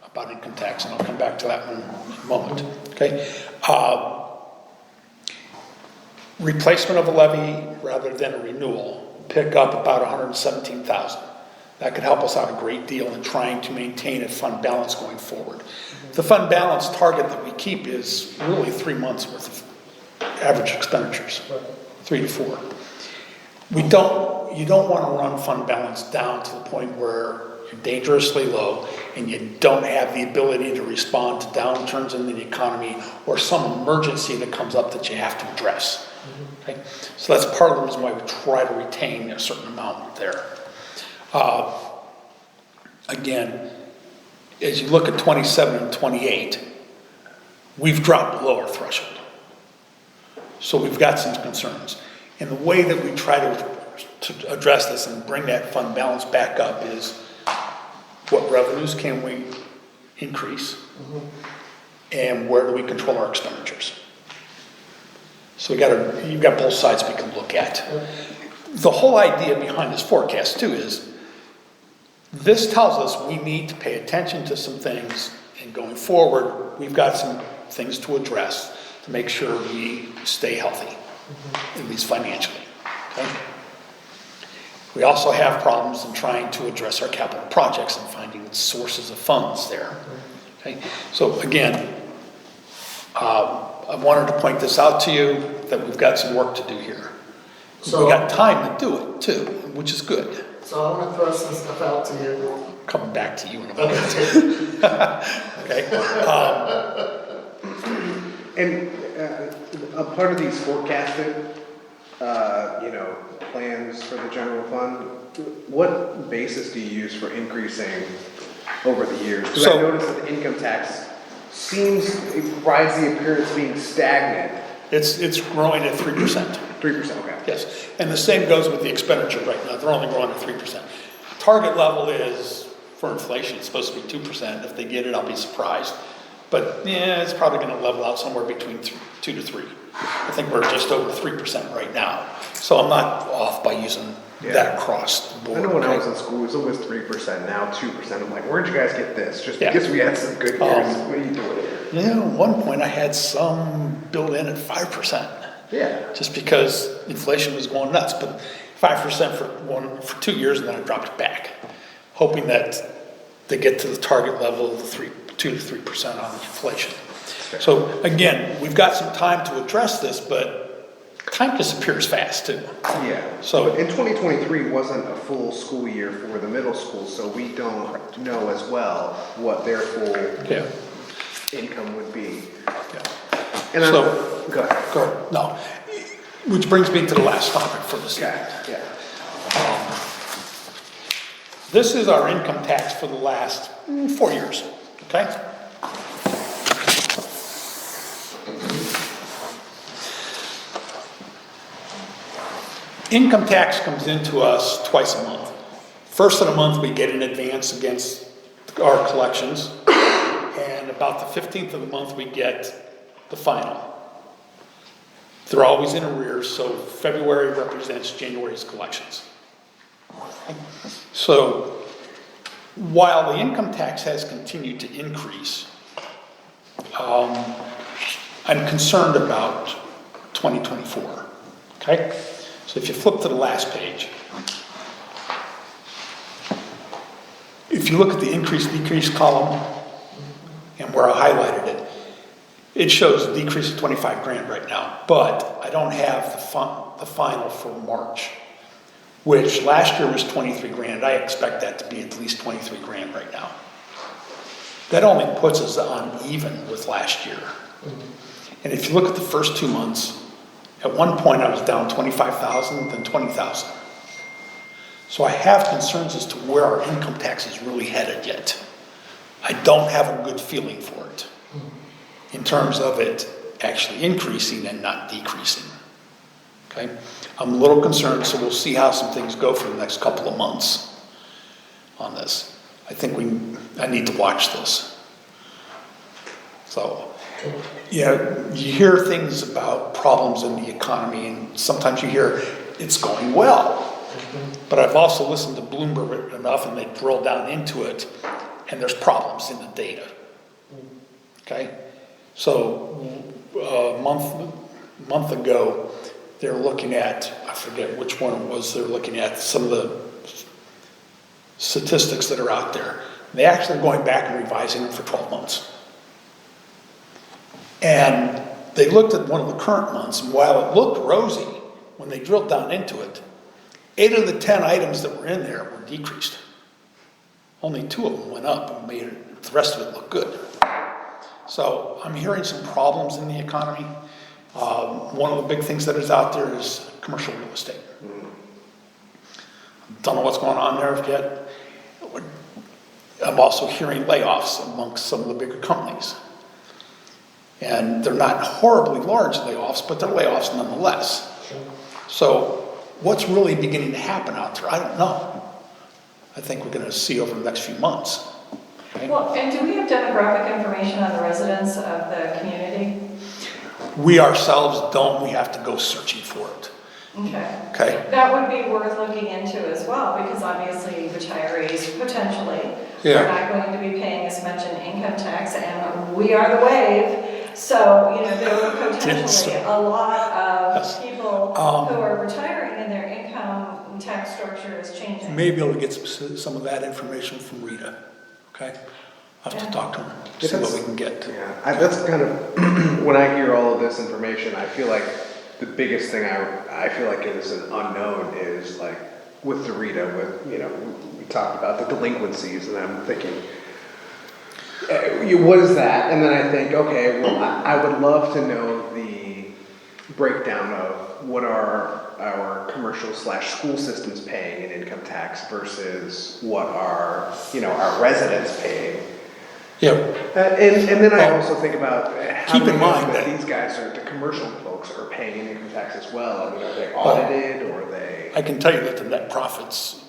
about income tax, and I'll come back to that in a moment, okay? Replacement of a levy rather than a renewal, pick up about 117,000. That could help us out a great deal in trying to maintain a fund balance going forward. The fund balance target that we keep is really 3 months worth of average expenditures, 3 to 4. You don't want to run fund balance down to the point where you're dangerously low and you don't have the ability to respond to downturns in the economy or some emergency that comes up that you have to address. Okay? So that's part of the reason why we try to retain a certain amount there. Again, as you look at 27 and 28, we've dropped below our threshold. So we've got some concerns. And the way that we try to address this and bring that fund balance back up is what revenues can we increase? and where do we control our expenditures. So you've got both sides we can look at. The whole idea behind this forecast too is, this tells us we need to pay attention to some things, and going forward, we've got some things to address to make sure we stay healthy, at least financially, okay? We also have problems in trying to address our capital projects and finding sources of funds there, okay? So again, I wanted to point this out to you, that we've got some work to do here. So- We got time to do it too, which is good. So I'm gonna throw some stuff out to you. Coming back to you in a minute. Okay? And a part of these forecasted, plans for the general fund, what basis do you use for increasing over the years? Because I So- noticed that the income tax it provides the appearance of being stagnant. It's growing at 3%. 3%, okay. Yes, and the same goes with the expenditure right now, they're only growing at 3%. Target level is, for inflation, it's supposed to be 2%, if they get it, I'll be surprised. But yeah, it's probably gonna level out somewhere between 2 to 3. I think we're just over 3% right now, so I'm not off by using that across the board. I know when I okay? was in school, it was always 3%, now 2%. I'm like, where'd you guys get this? Just Yeah. because we had some good years, what are you doing here? Yeah, at one point I had some built in at 5%. Yeah. Just because inflation was going nuts, but 5% for 2 years, and then I dropped it back, hoping that they get to the target level of the 2 to 3% on inflation. So again, we've got some time to address this, but time disappears fast too. Yeah. So- in 2023 wasn't a full school year for the middle school, so we don't know as well what their full Yeah. income would be. Yeah. And So- go ahead. Go, no. Which brings me to the last topic for this Okay, evening. yeah. This is our income tax for the last 4 years, okay? Income tax comes into us twice a month. First of the month, we get an advance against our collections, and about the 15th of the month, we get the final. They're always in arrears, so February represents January's collections. So, while the income tax has continued to increase, I'm concerned about 2024, okay? So if you flip to the last page, if you look at the increase, decrease column, and where I highlighted it, it shows a decrease of 25 grand right now, but I don't have the final for March, which last year was 23 grand. I expect that to be at least 23 grand right now. That only puts us on even with last year. And if you look at the first 2 months, at one point I was down 25,000, then 20,000. So I have concerns as to where our income tax is really headed yet. I don't have a good feeling for it in terms of it actually increasing and not decreasing. Okay? I'm a little concerned, so we'll see how some things go for the next couple of months on this. I think I need to watch this. So, yeah, you hear things about problems in the economy, and sometimes you hear it's going well. But I've also listened to Bloomberg enough, and they drill down into it, and there's problems in the data. Okay? So, a month ago, they're looking at, I forget which one it was, they're looking at some of the statistics that are out there. They actually are going back and revising them for 12 months. And they looked at one of the current months, and while it looked rosy, when they drilled down into it, 8 of the 10 items that were in there were decreased. Only 2 of them went up and made the rest of it look good. So I'm hearing some problems in the economy. One of the big things that is out there is commercial real estate. Don't know what's going on there yet. I'm also hearing layoffs amongst some of the bigger companies. And they're not horribly large layoffs, but they're layoffs nonetheless. So what's really beginning to happen out there? I don't know. I think we're going to see over the next few months. Well, and do we have demographic information on the residents of the community? We ourselves don't, we have to go searching for it, Okay. okay? That would be worth looking into as well, because obviously retirees potentially Yeah. are not going to be paying as much in income tax, and we are the wave. So, you know, there are potentially a lot of Yes. people Um, who are retiring and their income tax structure is changing. Maybe able to get some of that information from Rita, okay? I'll have to talk to her, see what we can get. Yeah, that's kind of, when I hear all of this information, I feel like the biggest thing I feel like is an unknown is like with the Rita, with, you know, we talked about the delinquencies and I'm thinking, what is that? And then I think, okay, well, I would love to know the breakdown of what are our commercial / school systems paying in income tax versus what are, you know, our residents paying. Yeah, And then I also think about how Keep do in we know mind that that- these guys are, the commercial folks are paying in income tax as well? I mean, are they audited or are they? I can tell you that the net profits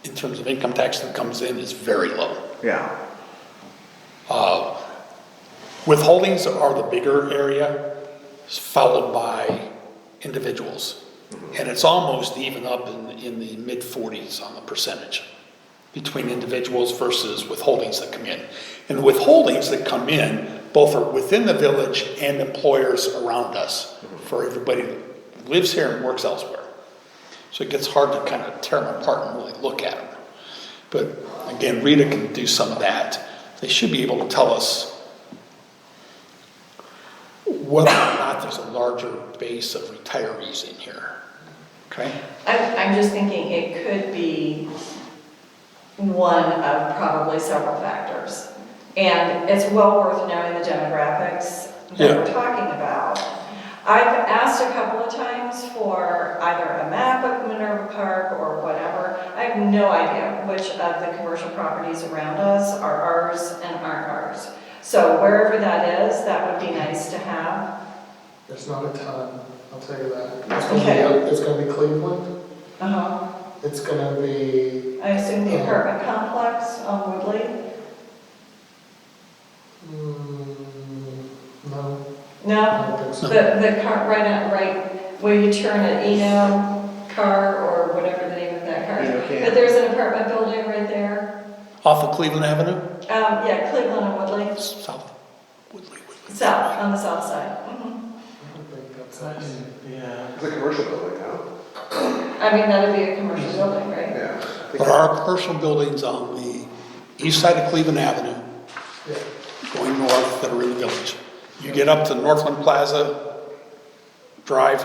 in terms of income tax that comes in is very low. Yeah, Withholdings are the bigger area, followed by individuals. And it's almost even up in the mid-40s on the percentage between individuals versus withholdings that come in. And the withholdings that come in, both are within the village and employers around us for everybody that lives here and works elsewhere. So it gets hard to kind of tear them apart and really look at them. But again, Rita can do some of that. They should be able to tell us whether or not there's a larger base of retirees in here, okay? I'm just thinking it could be one of probably several factors. And it's well worth knowing the demographics that we're talking about. I've asked a couple of times for either a map of Minerva Park or whatever. I have no idea which of the commercial properties around us are ours and aren't ours. So wherever that is, that would be nice to have. There's not a ton, I'll tell you that. Okay. It's gonna be Cleveland, Uh-huh. it's gonna be, I assume the apartment complex on Woodley? no, No? I don't think so. The car, right where you turn at Eno car or whatever the name of that car Eno is. Camp. But there's an apartment building right there. Off of Cleveland Avenue, Yeah, Cleveland and Woodley, south, Woodley. south, on the south side. Mhm. I don't think that's us. it's a commercial building now. I mean, that'd be a commercial building, right? Yeah. But our commercial buildings on the east side of Cleveland Avenue, Yeah, going north that are in the village. You get up to Northland Plaza Drive.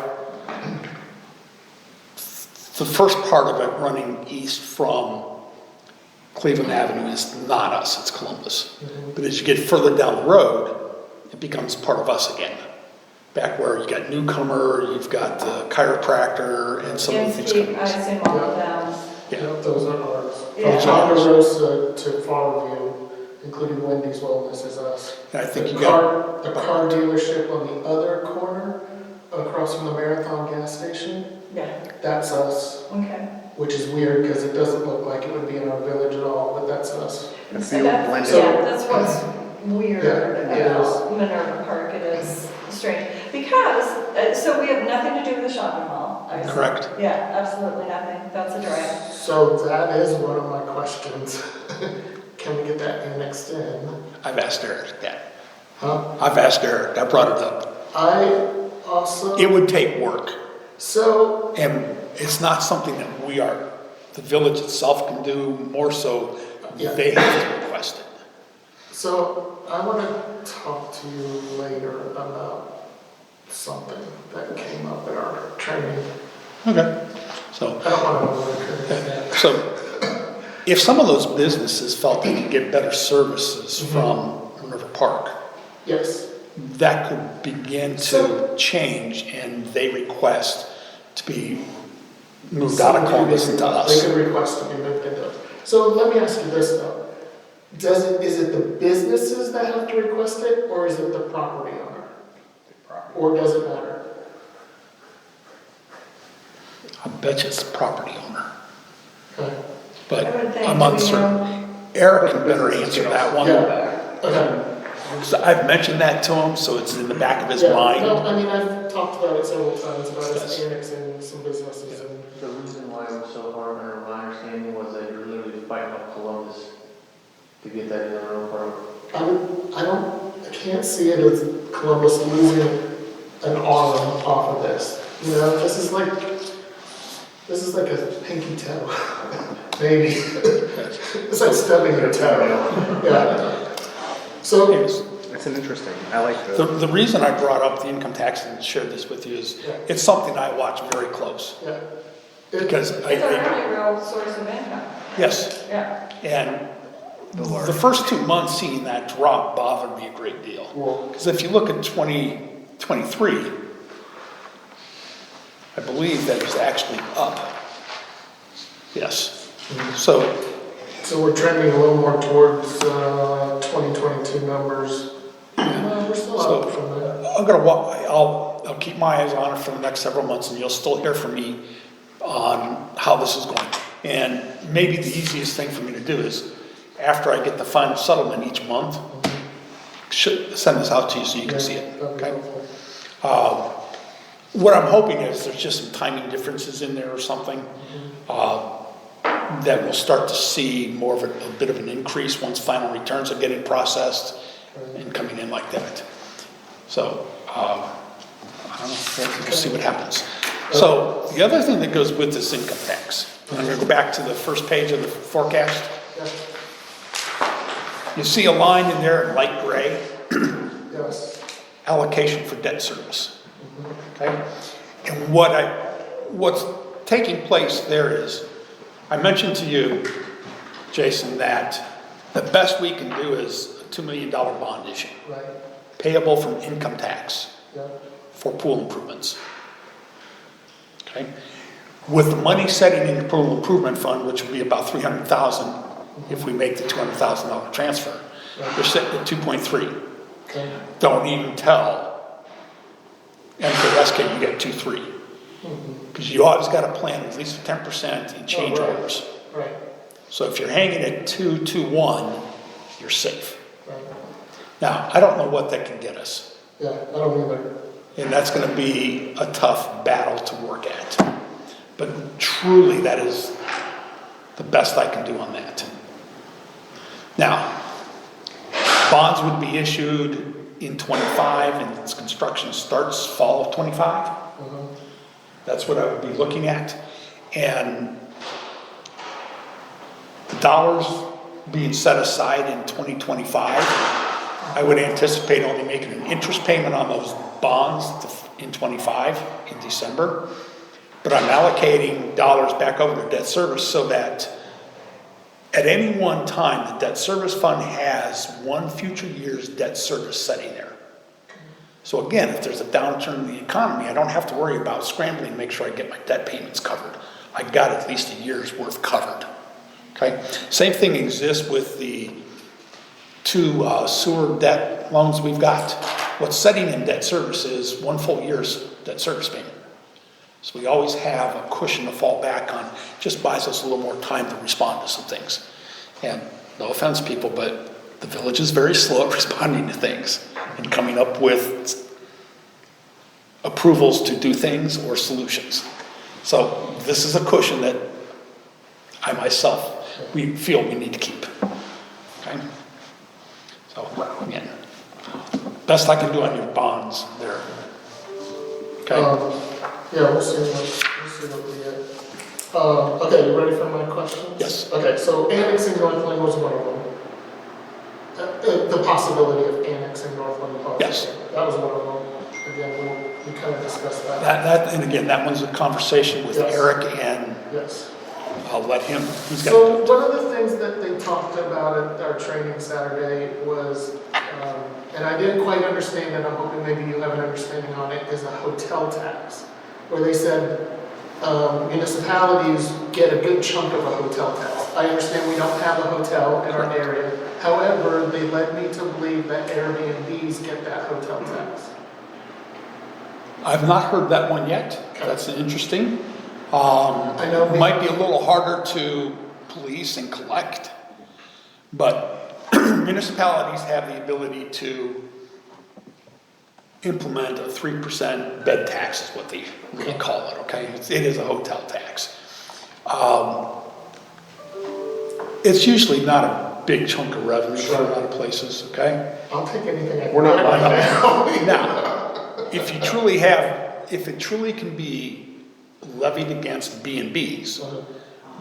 The first part of it running east from Cleveland Avenue is not us, it's Columbus. But as you get further down the road, it becomes part of us again. Back where you got Newcomer, you've got the chiropractor and some of the things coming. I assume all of them. yeah, those are ours. Yeah. From Ponderosa to Farview, including Wendy's Wellness is us. And I think The you got, the car dealership on the other corner, across from the Marathon gas station, Yeah, that's us. okay. Which is weird because it doesn't look like it would be in our village at all, but that's us. That's the old blended. Yeah, that's what's weird Yeah, it about Minerva Park, it is strange. Because, so we have nothing to do with the shopping mall. I assume. correct. Yeah, absolutely nothing, that's a drag. So that is one of my questions. Can we get that annexed in? I've asked Eric that. Huh? I've asked Eric, I brought it up. I also, It would take work. so, And it's not something that the village itself can do, more so Yeah. they have to request it. so I want to talk to you later about something that came up at our training. Okay. So, I don't want to overlook it. so if some of those businesses felt they could get better services from River Park, Yes, that could begin to change and they request to be moved out of Columbus into They us. could request to be moved into. So let me ask you this though. Is it the businesses that have to request it, or is it the property owner? Or does it matter? I bet you it's the property owner, Okay. but I would think, I'm do we uncertain. know- Eric can better answer that one. Yeah. Okay. So I've mentioned that to him, so it's in the back of his Yeah, mind. no, I mean, I've talked about it several times, about us Yes. annexing some businesses and. The reason why it was so hard, under my understanding, was that you're literally fighting up Columbus to get that in the rail part. I can't see it as Columbus losing an arm off of this. You know, this is like a pinky toe, maybe. It's like stubbing your toe. Yeah. So, Yes. It's an interesting, I like the. The reason I brought up the income tax and shared this with you is, Yeah. it's something I watch very close. yeah. Because It's a really real source of income, yes, yeah. and the first 2 months seeing that drop bothered me a great deal. Well, Because if you look at 2023, I believe that it's actually up. Yes. So, we're trending a little more towards 2022 numbers. We're still So- up from there. I'll keep my eyes on it for the next several months, and you'll still hear from me on how this is going. And maybe the easiest thing for me to do is, after I get the final settlement each month, should send this out to you so you can see it, That'd be okay? helpful. What I'm hoping is there's just some timing differences in there or something, that we'll start to see more of a bit of an increase once final returns are getting processed and coming in like that. So, I don't know, we'll see what happens. So, the other thing that goes with this income tax, and I'm gonna go back to the first page of the forecast. Yeah. You see a line in there in light gray, Yes. allocation for debt service. Okay? And what's taking place there is, I mentioned to you, Jason, that the best we can do is a $2 million bond issue, Right. payable from income tax Yeah. for pool improvements. Okay? With the money setting in the pool improvement fund, which would be about $300,000 if we make the $200,000 transfer, you're sitting at 2.3. Okay. Don't even tell MKSK you get 2.3. Because you always got to plan at least 10% in change Oh, right. orders. Right. So if you're hanging at 2.21, you're safe. Right. Now, I don't know what that can get us. Yeah, I don't either. And that's going to be a tough battle to work at. But truly, that is the best I can do on that. Now, bonds would be issued in 25 and its construction starts fall of 25. That's what I would be looking at. And the dollars being set aside in 2025, I would anticipate only making an interest payment on those bonds in 25 in December. But I'm allocating dollars back over to debt service so that at any one time, the debt service fund has one future year's debt service setting there. So again, if there's a downturn in the economy, I don't have to worry about scrambling to make sure I get my debt payments covered. I got at least a year's worth covered. Okay? Same thing exists with the two sewer debt loans we've got. What's setting in debt service is one full year's debt service payment. So we always have a cushion to fall back on. Just buys us a little more time to respond to some things. And no offense, people, but the village is very slow at responding to things and coming up with approvals to do things or solutions. So this is a cushion that I myself, we feel we need to keep. Okay? So, again, best I can do on your bonds there. Okay? Yeah, we'll see what we get. Okay, you ready for my questions? Yes. Okay, so annexing Northland was one of them. The possibility of annexing Northland Park. Yes. That was one of them. Again, we kind of discussed that. And again, that one's a conversation with Yes. Eric, and Yes. I'll let him, he's So got, one of the things that they talked about at our training Saturday was, and I didn't quite understand it, I'm hoping maybe you have an understanding on it, is a hotel tax. Where they said municipalities get a good chunk of a hotel tax. I understand we don't have a hotel in our area. However, they led me to believe that Airbnbs get that hotel tax. I've not heard that one yet. That's interesting. I know we- Might be a little harder to police and collect, But municipalities have the ability to implement a 3% bed tax is what they really call it, okay? It is a hotel tax. It's usually not a big chunk of revenue for a lot of places, okay? I'll take anything I can We're not get right buying now. Now, if it truly can be levied against B&Bs,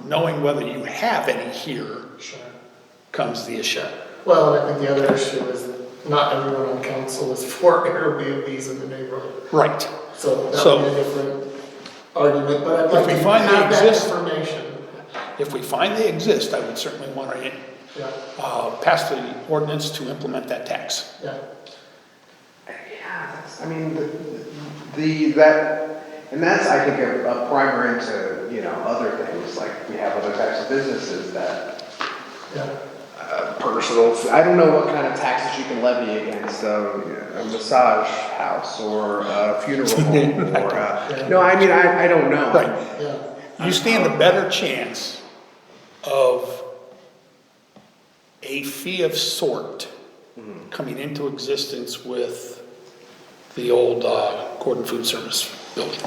knowing whether you have any here Sure. comes the issue. Well, and I think the other issue is that not everyone on council is for Airbnbs in the neighborhood. Right. So that So- would be a different argument, but I'd like we to find they have that exist- information. If we find they exist, I would certainly want to Yeah, pass the ordinance to implement that tax. yeah. Yeah, I mean, and that's, I think, a primer into, you know, other things, like we have other types of businesses that, Yeah. personal, I don't know what kind of taxes you can levy against a massage house or a funeral home or, no, I mean, I don't know. Right. Yeah. You stand a better chance of a fee of sort coming into existence with the old Gordon Food Service building.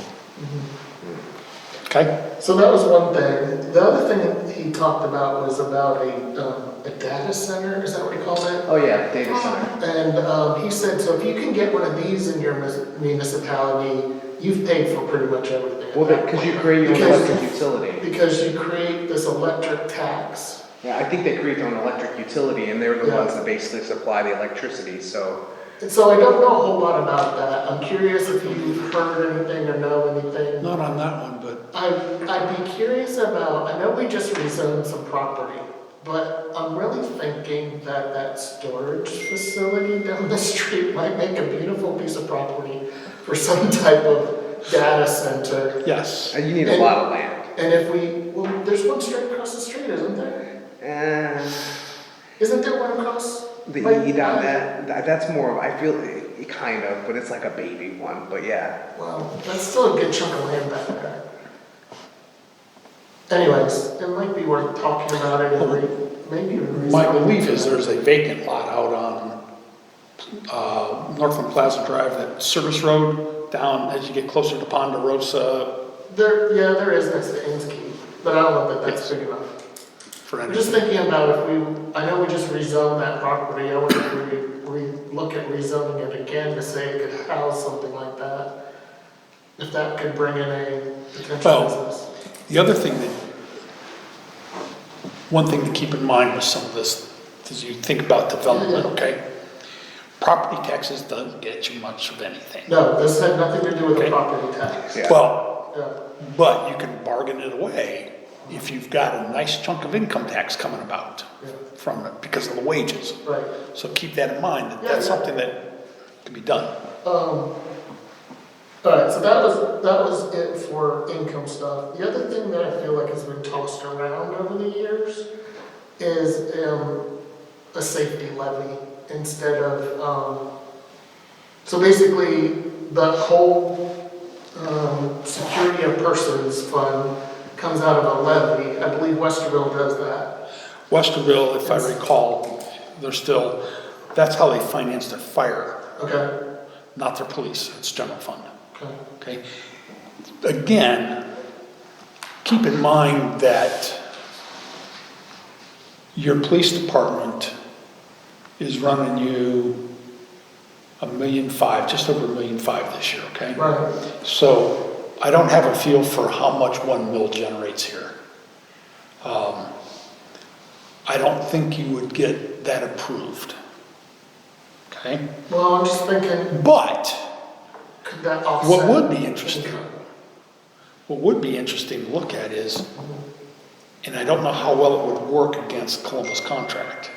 Okay? So that was one thing. The other thing that he talked about was about a data center, is that what he called it? Oh, yeah, data center. And he said, so if you can get one of these in your municipality, you've paid for pretty much everything. Well, because you create your own Because- electric utility. Because you create this electric tax. Yeah, I think they create their own electric utility and they're the Yeah. ones that basically supply the electricity, so. And so I don't know a whole lot about that. I'm curious if you've heard anything or know anything. Not on that one, but I'd be curious about, I know we just rezoned some property, but I'm really thinking that that storage facility down the street might make a beautiful piece of property for some type of data center. yes. You need a lot of land. And if well, there's one straight across the street, isn't there? Isn't there one across? The like, that's more of, I feel, kind of, but it's like a baby one, but yeah. Well, that's still a good chunk of land back there. Anyways, it might be worth talking about it and maybe even My rezoning belief it. is there's a vacant lot out on Northland Plaza Drive, that service road down as you get closer to Ponderosa There is next to Inns Keep, but I don't know that that's Yes. big enough. for I'm just anything. thinking about I know we just rezoned that property, I wonder if we look at rezoning it again to say it could house something like that. If that could bring in a potential Well, business. The other thing one thing to keep in mind with some of this, as you think about development, okay? Property taxes doesn't get you much of anything. No, this had nothing to do with the Okay. property tax. Yeah. Well, Yeah, but you can bargain it away if you've got a nice chunk of income tax coming about yeah, from it because of the wages. right. So keep that in mind, that Yeah, that's yeah. something that can be done. Alright, so that was it for income stuff. The other thing that I feel like has been tossed around over the years is, a safety levy instead of, so basically the whole, security of persons fund comes out of a levy. I believe Westerville does that. Westerville, if I recall, that's how they finance their fire, Okay, not their police, it's general fund. okay, Okay, again, keep in mind that your police department is running you $1.5 million, just over $1.5 million this year, okay? right, So I don't have a feel for how much 1 mil generates here. I don't think you would get that approved, okay? well, I'm just thinking, But could that offset? what would be interesting, income? what would be interesting to look at is, and I don't know how well it would work against Columbus contract,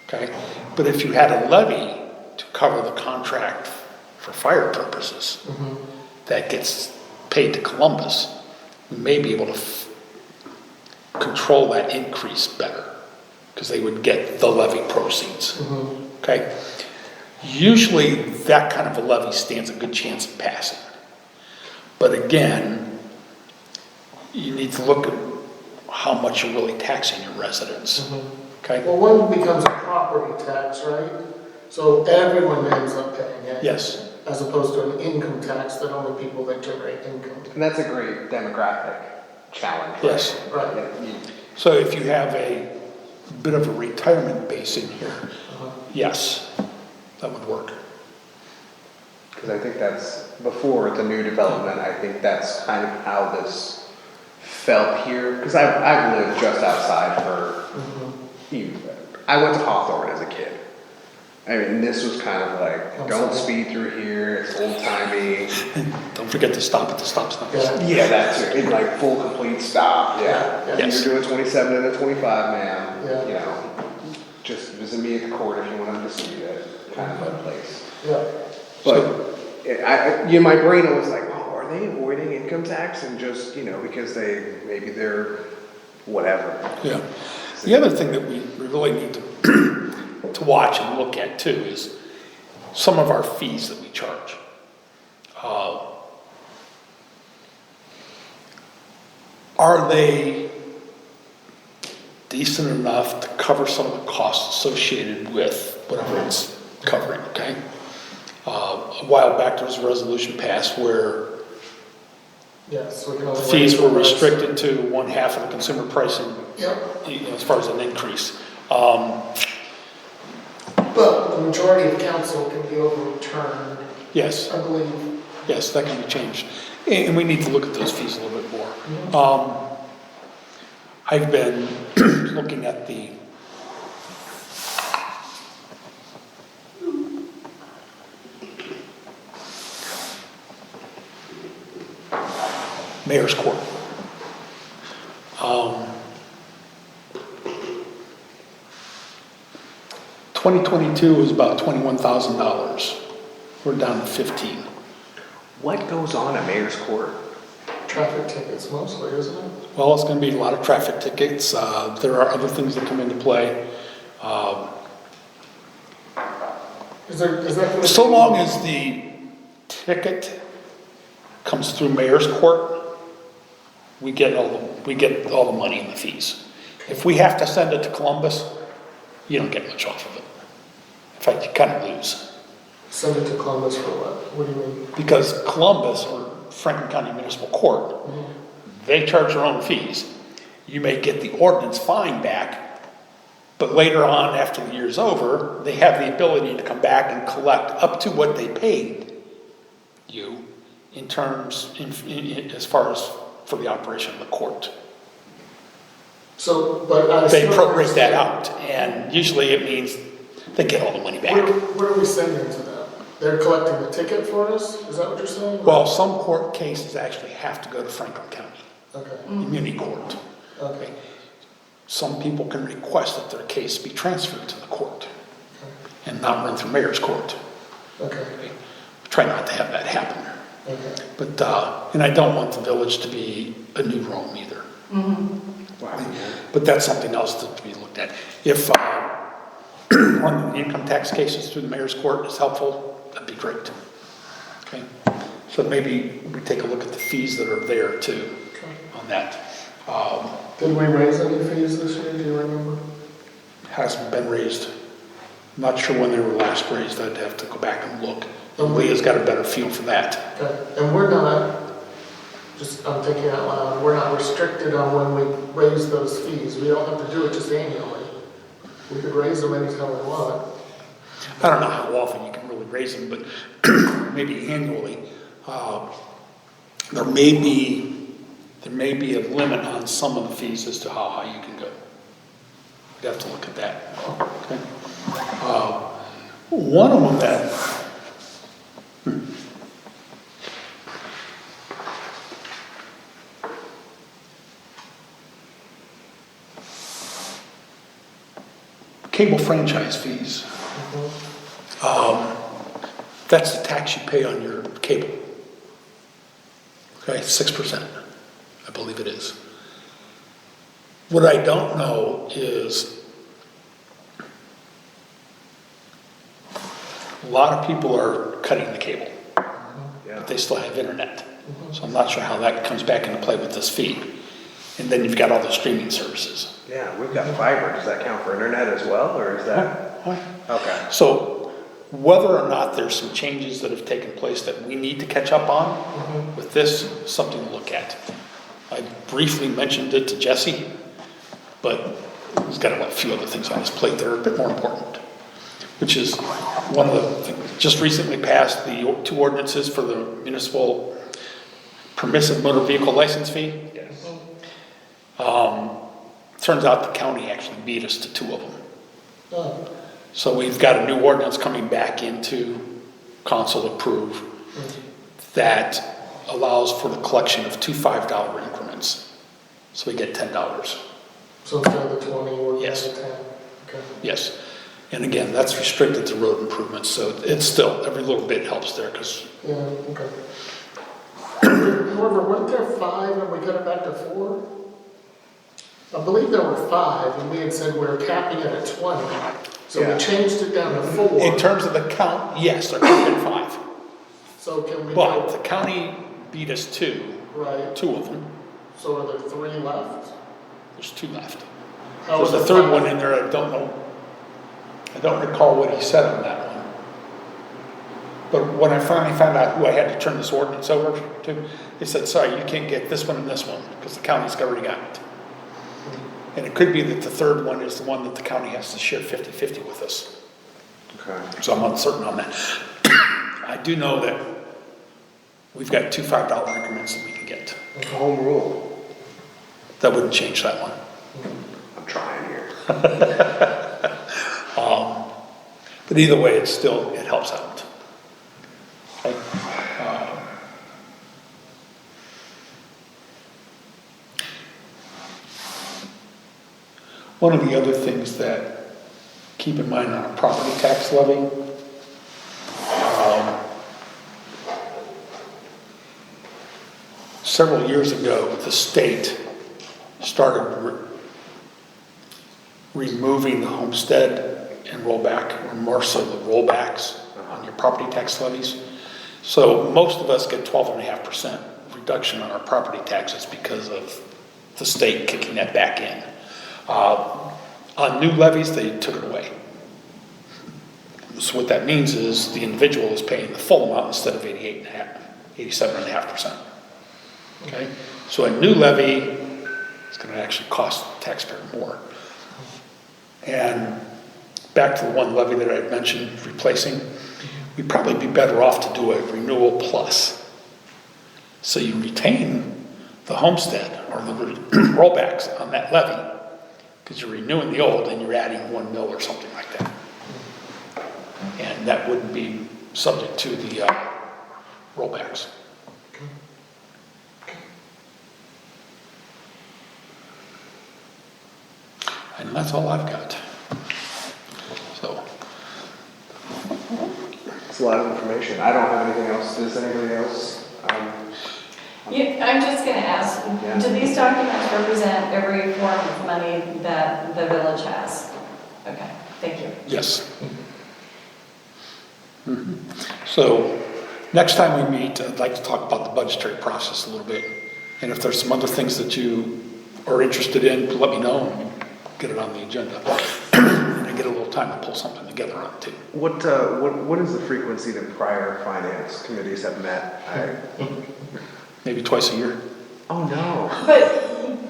okay? But if you had a levy to cover the contract for fire purposes, that gets paid to Columbus, we may be able to control that increase better, because they would get the levy proceeds, okay? Usually, that kind of a levy stands a good chance of passing. But again, you need to look at how much you're really taxing your residents, Okay? Well, one becomes a property tax, right? So everyone ends up paying it. Yes, As opposed to an income tax that only people that generate income. And that's a great demographic challenge. Right? yes. Right. Yeah, So if you have a bit of a retirement base in here, Uh-huh. yes, that would work. Because I think that's, before the new development, I think that's kind of how this felt here. Because I've lived just outside for, I went to Hawthorne as a kid. I mean, this was kind of like, I'm don't sorry. speed through here, it's old timey. Don't forget to stop at the stop signs. Yeah. Yeah, that's it, in like full complete stop, yeah. Yeah, yes. You're doing 27 and a 25, ma'am, Yeah. you know. Just visit me at the court if you want to dispute it, kind of a place. Yeah. But my brain was like, oh, are they avoiding income tax and just, because maybe they're whatever. Yeah. The other thing that we really need to watch and look at too is some of our fees that we charge. Are they decent enough to cover some of the costs associated with whatever it's covering, okay? A while back, there was a resolution passed where Yes, we can only. fees raise were the price. restricted to 1/2 of the consumer pricing, Yep, as far as an increase. but the majority of council can be overturned, Yes, I believe. yes, that can be changed. And we need to look at those fees a little bit more. I've been looking at the mayor's court. 2022 was about $21,000. We're down to 15. What goes on at Mayor's Court? Traffic tickets mostly, isn't it? Well, it's going to be a lot of traffic tickets. There are other things that come into play. Is that gonna? So long as the ticket comes through mayor's court, we get all the money and the fees. If we have to send it to Columbus, you don't get much off of it. In fact, you kind of lose. Send it to Columbus for what? What do you mean? Because Columbus, or Franklin County Municipal Court, they charge their own fees. You may get the ordinance fine back, but later on, after the year's over, they have the ability to come back and collect up to what they paid you in terms, as far as for the operation of the court. So, but I They still prorate that understand. out, and usually it means they get all the money back. Where are we sending to them? They're collecting the ticket for us? Is that what you're saying? Well, some court cases actually have to go to Franklin County, Okay, Community Court. okay, Some people can request that their case be transferred to the court okay, and not run through mayor's court. okay, Try not to have that happen. okay. But, and I don't want the village to be a new Rome either. Wow. But that's something else to be looked at. If one of the income tax cases through the mayor's court is helpful, that'd be great. Okay, so maybe we take a look at the fees that are there too on that. Did we raise any fees this year, do you remember? Hasn't been raised. Not sure when they were last raised. I'd have to go back and look. And Leah's got a better feel for that. Okay, and we're not, I'm thinking out loud, we're not restricted on when we raise those fees. We don't have to do it just annually. We could raise them anytime we want. I don't know how often you can really raise them, but maybe annually. There may be a limit on some of the fees as to how high you can go. We'd have to look at that. Okay. One of them that cable franchise fees. That's the tax you pay on your cable. Okay, 6%, I believe it is. What I don't know is a lot of people are cutting the cable, Yeah. but they still have internet. So I'm not sure how that comes back into play with this fee. And then you've got all the streaming services. Yeah, we've got fiber. Does that count for internet as well, or is that? Okay. So whether or not there's some changes that have taken place that we need to catch up on with this, something to look at. I briefly mentioned it to Jesse, but he's got a few other things on his plate that are a bit more important, which is one of the things, just recently passed the 2 ordinances for the municipal permissive motor vehicle license fee. Turns out the county actually beat us to 2 of them. Oh, So we've got a new ordinance coming back into council approve that allows for the collection of 2 $5 increments. So we get $10. so instead of the 20, we're Yes. at 10. Okay. Yes. And again, that's restricted to road improvements, so it's still, every little bit helps there, because, Yeah, okay. However, weren't there 5 and we cut it back to 4? I believe there were 5 and we had said we were capping it at 20. So Yeah. we changed it down to 4. in terms of the count, yes, they're going to get 5. So can we But go, the county beat us 2, right, 2 of them. so are there 3 left? There's 2 left. How There's was a the 3rd five? one in there, I don't know. I don't recall what he said on that one. But when I finally found out who I had to turn this ordinance over to, they said, sorry, you can't get this one and this one, because the county's already got it. And it could be that the 3rd one is the one that the county has to share 50-50 with us. Okay. So I'm uncertain on that. I do know that we've got 2 $5 increments that we can get. Home rule. That wouldn't change that one. I'm trying here. But either way, it helps out. Okay? One of the other things that keep in mind on a property tax levy, several years ago, the state started removing the homestead and rollback, or more so the rollbacks on your property tax levies. So most of us get 12.5% reduction on our property taxes because of the state kicking that back in. On new levies, they took it away. So what that means is the individual is paying the full amount instead of 87.5%. Okay, so a new levy is going to actually cost the taxpayer more. And back to the one levy that I mentioned replacing, we'd probably be better off to do a renewal plus. So you retain the homestead or the rollbacks on that levy, because you're renewing the old and you're adding 1 mil or something like that. And that wouldn't be subject to the rollbacks. And that's all I've got. So, It's a lot of information. I don't have anything else. Does anybody else? I'm just gonna ask, Yeah. do these documents represent every form of money that the village has? Okay, thank you. yes. So, next time we meet, I'd like to talk about the budgetary process a little bit. And if there's some other things that you are interested in, let me know and get it on the agenda. And I get a little time to pull something together on it too. What is the frequency that prior finance committees have met? Maybe twice a year. Oh, no.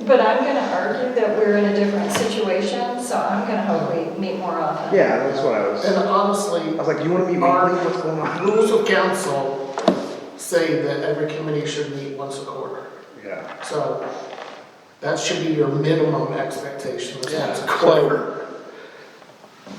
But I'm gonna argue that we're in a different situation, so I'm gonna hope we meet more often. Yeah, that's what I was. And I honestly, was like, you want to meet our weekly? What's going on? rules of council say that every committee should meet once a quarter. Yeah. So that should be your minimum expectation, is once a Yeah. quarter.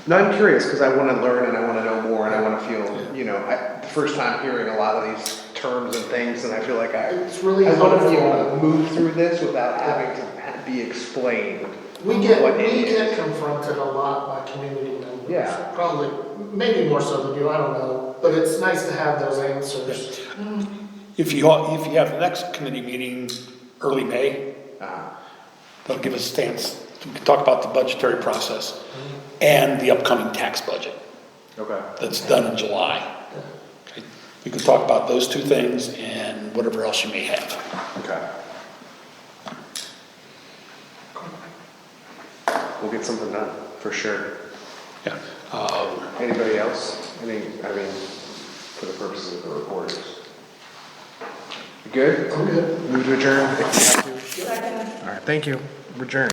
No, I'm curious because I want to learn and I want to know more and I want to feel, the first time hearing a lot of these terms and things, and I feel like It's really I want to be able helpful. to move through this without having to be explained. We get what it is. confronted a lot by community members. Yeah. Probably, maybe more so than you, I don't know, but it's nice to have those answers. If you have the next committee meeting early May, Uh, that'll give us a stance. We can talk about the budgetary process and the upcoming tax budget okay. that's done in July. Okay. We can talk about those 2 things and whatever else you may have. Okay. we'll get something done, for sure. Yeah. Anybody else? For the purposes of the report. You good? I'm good. Move to adjourn if you have to. Second. All right, thank you. Adjourn.